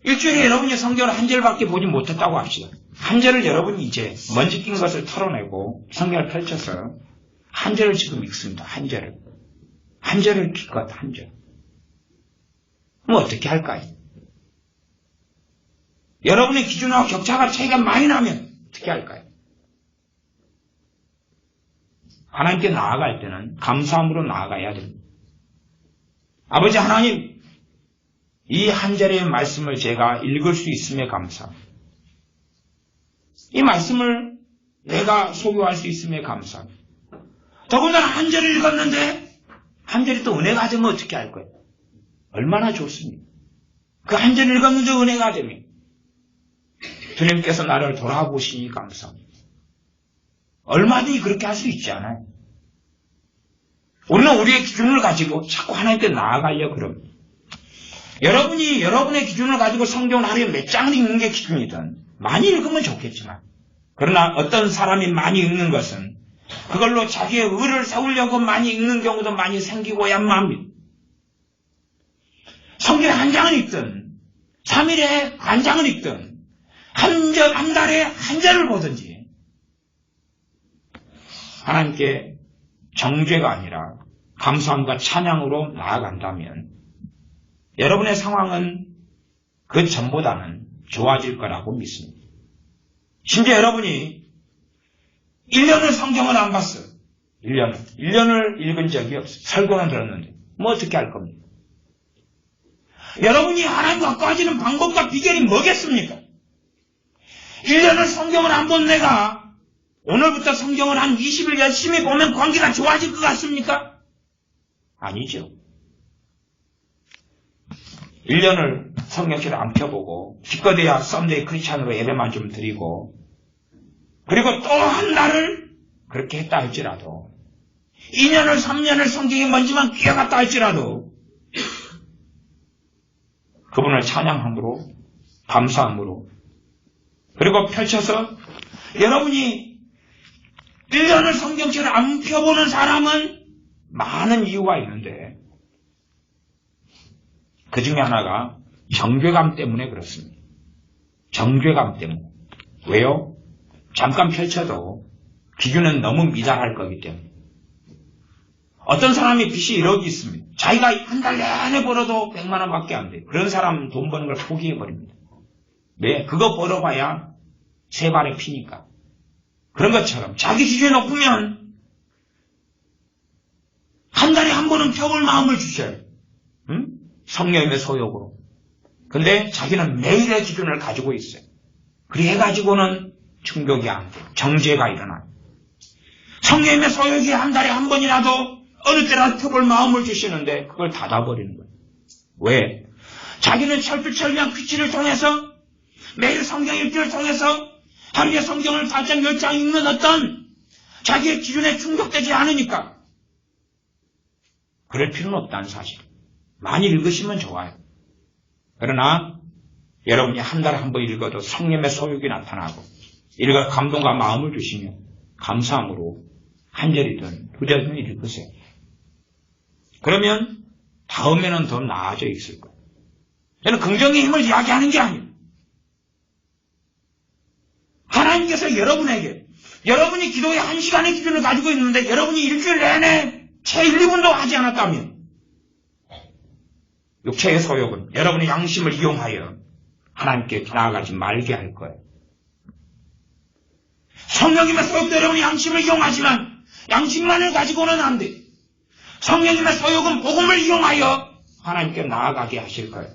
Speaker 1: 일주일에 여러분이 성경을 한 절밖에 보지 못했다고 합시다. 한 절을 여러분이 이제 먼지 낀 것을 털어내고 성경을 펼쳐서 한 절을 지금 읽습니다. 한 절을. 한 절을 기껏 한 절. 그럼 어떻게 할까요? 여러분의 기준하고 격차가 차이가 많이 나면 어떻게 할까요? 하나님께 나아갈 때는 감사함으로 나아가야 됩니다. 아버지 하나님, 이 한 절의 말씀을 제가 읽을 수 있음에 감사합니다. 이 말씀을 내가 소유할 수 있음에 감사합니다. 더군다나 한 절을 읽었는데 한 절이 또 은혜가 되면 어떻게 할 거예요? 얼마나 좋습니까? 그 한 절 읽었는데 은혜가 되면 주님께서 나를 돌아보시니 감사합니다. 얼마든지 그렇게 할 수 있지 않아요? 우리는 우리의 기준을 가지고 자꾸 하나님께 나아가려고 그럽니다. 여러분이 여러분의 기준을 가지고 성경을 하루에 몇 장을 읽는 게 기준이든 많이 읽으면 좋겠지만, 그러나 어떤 사람이 많이 읽는 것은 그걸로 자기의 의를 세우려고 많이 읽는 경우도 많이 생기고야만 합니다. 성경에 한 장을 읽든 3일에 한 장을 읽든 한 달에 한 절을 보든지 하나님께 정죄가 아니라 감사함과 찬양으로 나아간다면 여러분의 상황은 그 전보다는 좋아질 거라고 믿습니다. 심지어 여러분이 1년을 성경을 안 봤어요. 1년을 읽은 적이 없어요. 설교는 들었는데 뭐 어떻게 할 겁니까? 여러분이 하나님과 가까워지는 방법과 비결이 뭐겠습니까? 1년을 성경을 안 본 내가 오늘부터 성경을 한 20일 열심히 보면 관계가 좋아질 것 같습니까? 아니죠. 1년을 성경책을 안 펴보고 기껏해야 썬데이 크리스찬으로 예배만 좀 드리고 그리고 또 한 달을 그렇게 했다 할지라도 2년을 3년을 성경에 먼지만 끼어갔다 할지라도 그분을 찬양함으로 감사함으로 그리고 펼쳐서 여러분이 1년을 성경책을 안 펴보는 사람은 많은 이유가 있는데 그 중에 하나가 정죄감 때문에 그렇습니다. 정죄감 때문에. 왜요? 잠깐 펼쳐도 기준은 너무 미달할 거기 때문에. 어떤 사람이 빚이 1억이 있습니다. 자기가 한 달 내내 벌어도 100만 원밖에 안 돼요. 그런 사람은 돈 버는 걸 포기해버립니다. 왜? 그거 벌어봐야 세 발에 피니까. 그런 것처럼 자기 기준이 높으면 한 달에 한 번은 펴볼 마음을 주셔요. 응? 성령님의 소욕으로. 근데 자기는 매일의 기준을 가지고 있어요. 그래가지고는 충격이 안 돼요. 정죄가 일어나요. 성령님의 소욕이 한 달에 한 번이라도 어느 때라도 펴볼 마음을 주시는데 그걸 닫아버리는 거예요. 왜? 자기는 철두철미한 규칙을 통해서 매일 성경 읽기를 통해서 하루에 성경을 4장 10장 읽는 어떤 자기의 기준에 충족되지 않으니까 그럴 필요는 없다는 사실. 많이 읽으시면 좋아요. 그러나 여러분이 한 달에 한 번 읽어도 성령의 소욕이 나타나고 읽어 감동과 마음을 주시며 감사함으로 한 절이든 두 절이든 읽으세요. 그러면 다음에는 더 나아져 있을 거예요. 저는 긍정의 힘을 이야기하는 게 아니에요. 하나님께서 여러분에게 여러분이 기도의 1시간의 기준을 가지고 있는데 여러분이 일주일 내내 채 1, 2분도 하지 않았다면 육체의 소욕은 여러분의 양심을 이용하여 하나님께 나아가지 말게 할 거예요. 성령님의 소욕도 여러분이 양심을 이용하지만 양심만을 가지고는 안 돼요. 성령님의 소욕은 복음을 이용하여 하나님께 나아가게 하실 거예요.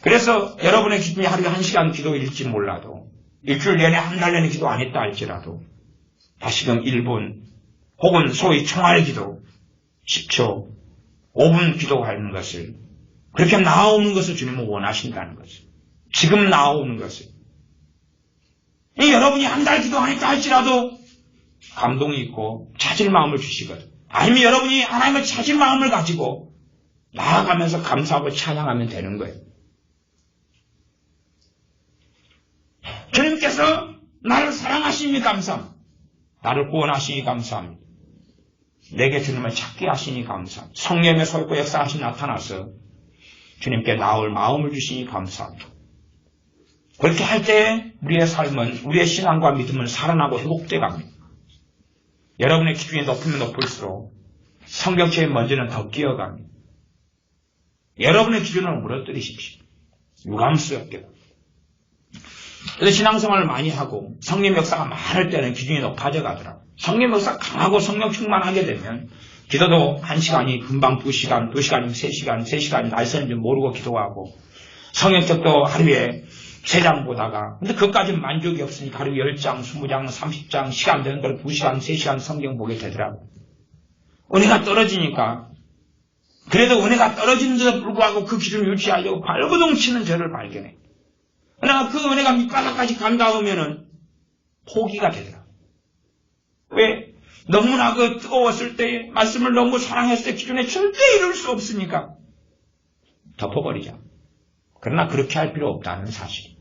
Speaker 1: 그래서 여러분의 기준이 하루에 1시간 기도일지 몰라도 일주일 내내 한 달 내내 기도 안 했다 할지라도 다시금 1분 혹은 소위 총알 기도 10초 5분 기도하는 것을 그렇게 나아오는 것을 주님은 원하신다는 것을 지금 나아오는 것을 여러분이 한 달 기도 안 했다 할지라도 감동이 있고 찾을 마음을 주시거든. 아니면 여러분이 하나님을 찾을 마음을 가지고 나아가면서 감사하고 찬양하면 되는 거예요. 주님께서 나를 사랑하시니 감사합니다. 나를 구원하시니 감사합니다. 내게 주님을 찾게 하시니 감사합니다. 성령의 소욕과 역사하시 나타나서 주님께 나올 마음을 주시니 감사합니다. 그렇게 할 때 우리의 삶은 우리의 신앙과 믿음은 살아나고 회복돼 갑니다. 여러분의 기준이 높으면 높을수록 성경책에 먼지는 더 끼어갑니다. 여러분의 기준을 무너뜨리십시오. 유감스럽게. 그래서 신앙생활을 많이 하고 성령 역사가 많을 때는 기준이 높아져 가더라고요. 성령 역사가 강하고 성령 충만하게 되면 기도도 1시간이 금방 2시간, 2시간이면 3시간, 3시간이 날새는 줄 모르고 기도하고 성경책도 하루에 3장 보다가 근데 그것까지는 만족이 없으니까 하루에 10장, 20장, 30장 시간 되는 걸 2시간, 3시간 성경 보게 되더라고요. 은혜가 떨어지니까 그래도 은혜가 떨어지는데도 불구하고 그 기준을 유지하려고 발버둥 치는 저를 발견해. 그러나 그 은혜가 밑바닥까지 간 다음에는 포기가 되더라. 왜? 너무나 그 뜨거웠을 때, 말씀을 너무 사랑했을 때 기준에 절대 이룰 수 없으니까 덮어버리자. 그러나 그렇게 할 필요 없다는 사실.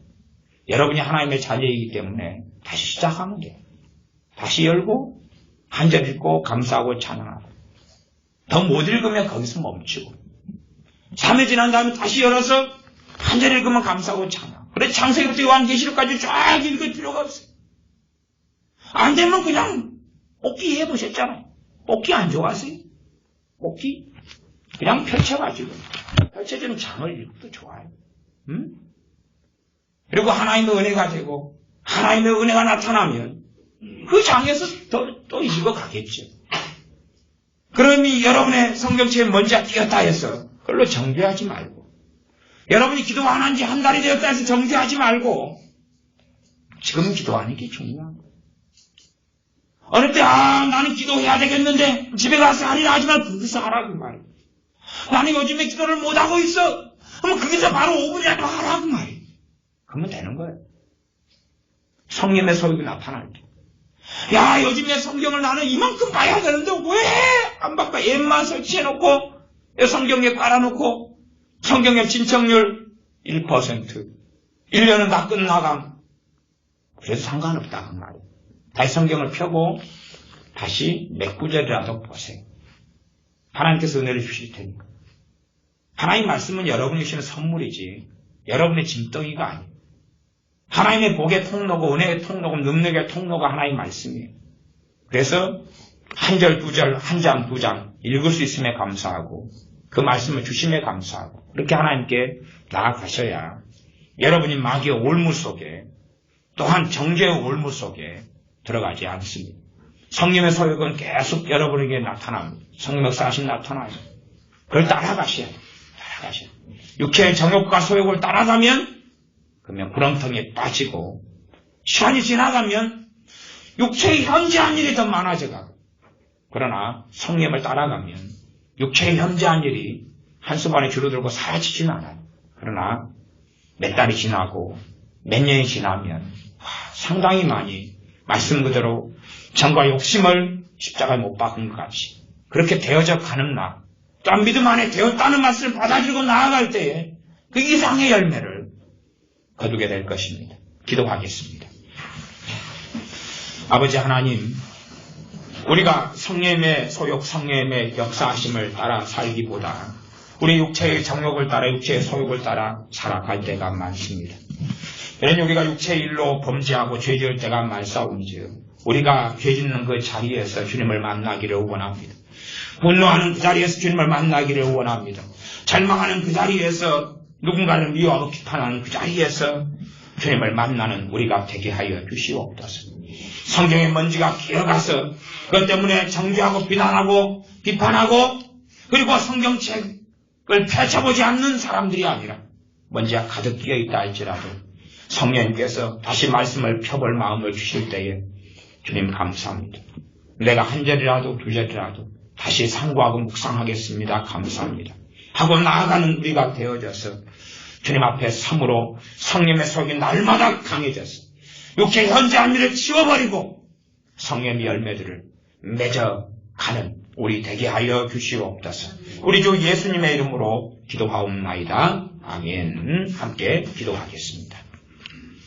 Speaker 1: 여러분이 하나님의 자녀이기 때문에 다시 시작하면 돼요. 다시 열고 한 절 읽고 감사하고 찬양하고 더 못 읽으면 거기서 멈추고 3회 지난 다음에 다시 열어서 한 절 읽으면 감사하고 찬양. 그래서 창세기부터 요한계시록까지 쫙 읽을 필요가 없어요. 안 되면 그냥 뽑기 해보셨잖아요. 뽑기 안 좋아하세요? 뽑기? 그냥 펼쳐지는 장을 읽어도 좋아요. 그리고 하나님의 은혜가 되고 하나님의 은혜가 나타나면 그 장에서 또 읽어가겠죠. 그러니 여러분의 성경책에 먼지가 끼었다 해서 그걸로 정죄하지 말고, 여러분이 기도 안 한 지 한 달이 되었다 해서 정죄하지 말고, 지금 기도하는 게 중요한 거예요. 어느 때 나는 기도해야 되겠는데 집에 가서 하리라 하지만 거기서 하라고 말이에요. 나는 요즘에 기도를 못하고 있어. 그럼 거기서 바로 5분이라도 하라고 말이에요. 그러면 되는 거예요. 성령의 소욕이 나타날 때, 야, 요즘에 성경을 나는 이만큼 봐야 되는데 왜 안 바꿔? 앱만 설치해놓고 성경에 깔아놓고 성경의 진척률 1%, 1년은 다 끝나감. 그래서 상관없다 그 말이에요. 다시 성경을 펴고 다시 몇 구절이라도 보세요. 하나님께서 은혜를 주실 테니까. 하나님 말씀은 여러분이 주시는 선물이지 여러분의 짐덩이가 아니에요. 하나님의 복의 통로고 은혜의 통로고 능력의 통로가 하나님 말씀이에요. 그래서 한 절, 두 절, 한 장, 두 장 읽을 수 있음에 감사하고 그 말씀을 주심에 감사하고 그렇게 하나님께 나아가셔야 여러분이 마귀의 올무 속에 또한 정죄의 올무 속에 들어가지 않습니다. 성령의 소욕은 계속 여러분에게 나타납니다. 성령 역사하심 나타나요. 그걸 따라가셔야 돼요. 육체의 정욕과 소욕을 따라가면 그러면 구렁텅이에 빠지고 시간이 지나가면 육체의 현재한 일이 더 많아져 가고, 그러나 성령을 따라가면 육체의 현재한 일이 한순간에 줄어들고 사라지지는 않아요. 그러나 몇 달이 지나고 몇 년이 지나면 상당히 많이 말씀 그대로 정과 욕심을 십자가에 못 박은 것 같이 그렇게 되어져 가는 나, 또한 믿음 안에 되었다는 말씀을 받아들이고 나아갈 때에 그 이상의 열매를 거두게 될 것입니다. 기도하겠습니다. 아버지 하나님, 우리가 성령의 소욕, 성령의 역사하심을 따라 살기보다 우리 육체의 정욕을 따라 육체의 소욕을 따라 살아갈 때가 많습니다. 이런 우리가 육체의 일로 범죄하고 죄지을 때가 많사온지요. 우리가 죄짓는 그 자리에서 주님을 만나기를 원합니다. 분노하는 그 자리에서 주님을 만나기를 원합니다. 절망하는 그 자리에서 누군가를 미워하고 비판하는 그 자리에서 주님을 만나는 우리가 되게 하여 주시옵소서. 성경의 먼지가 기어가서 그것 때문에 정죄하고 비난하고 비판하고 그리고 성경책을 펼쳐보지 않는 사람들이 아니라 먼지가 가득 끼어있다 할지라도 성령님께서 다시 말씀을 펴볼 마음을 주실 때에 주님 감사합니다. 내가 한 절이라도 두 절이라도 다시 상고하고 묵상하겠습니다. 감사합니다. 하고 나아가는 우리가 되어져서 주님 앞에 참으로 성령의 소욕이 날마다 강해져서 육체 현재한 일을 치워버리고 성령의 열매들을 맺어가는 우리 되게 하여 주시옵소서. 우리 주 예수님의 이름으로 기도하옵나이다. 아멘. 함께 기도하겠습니다.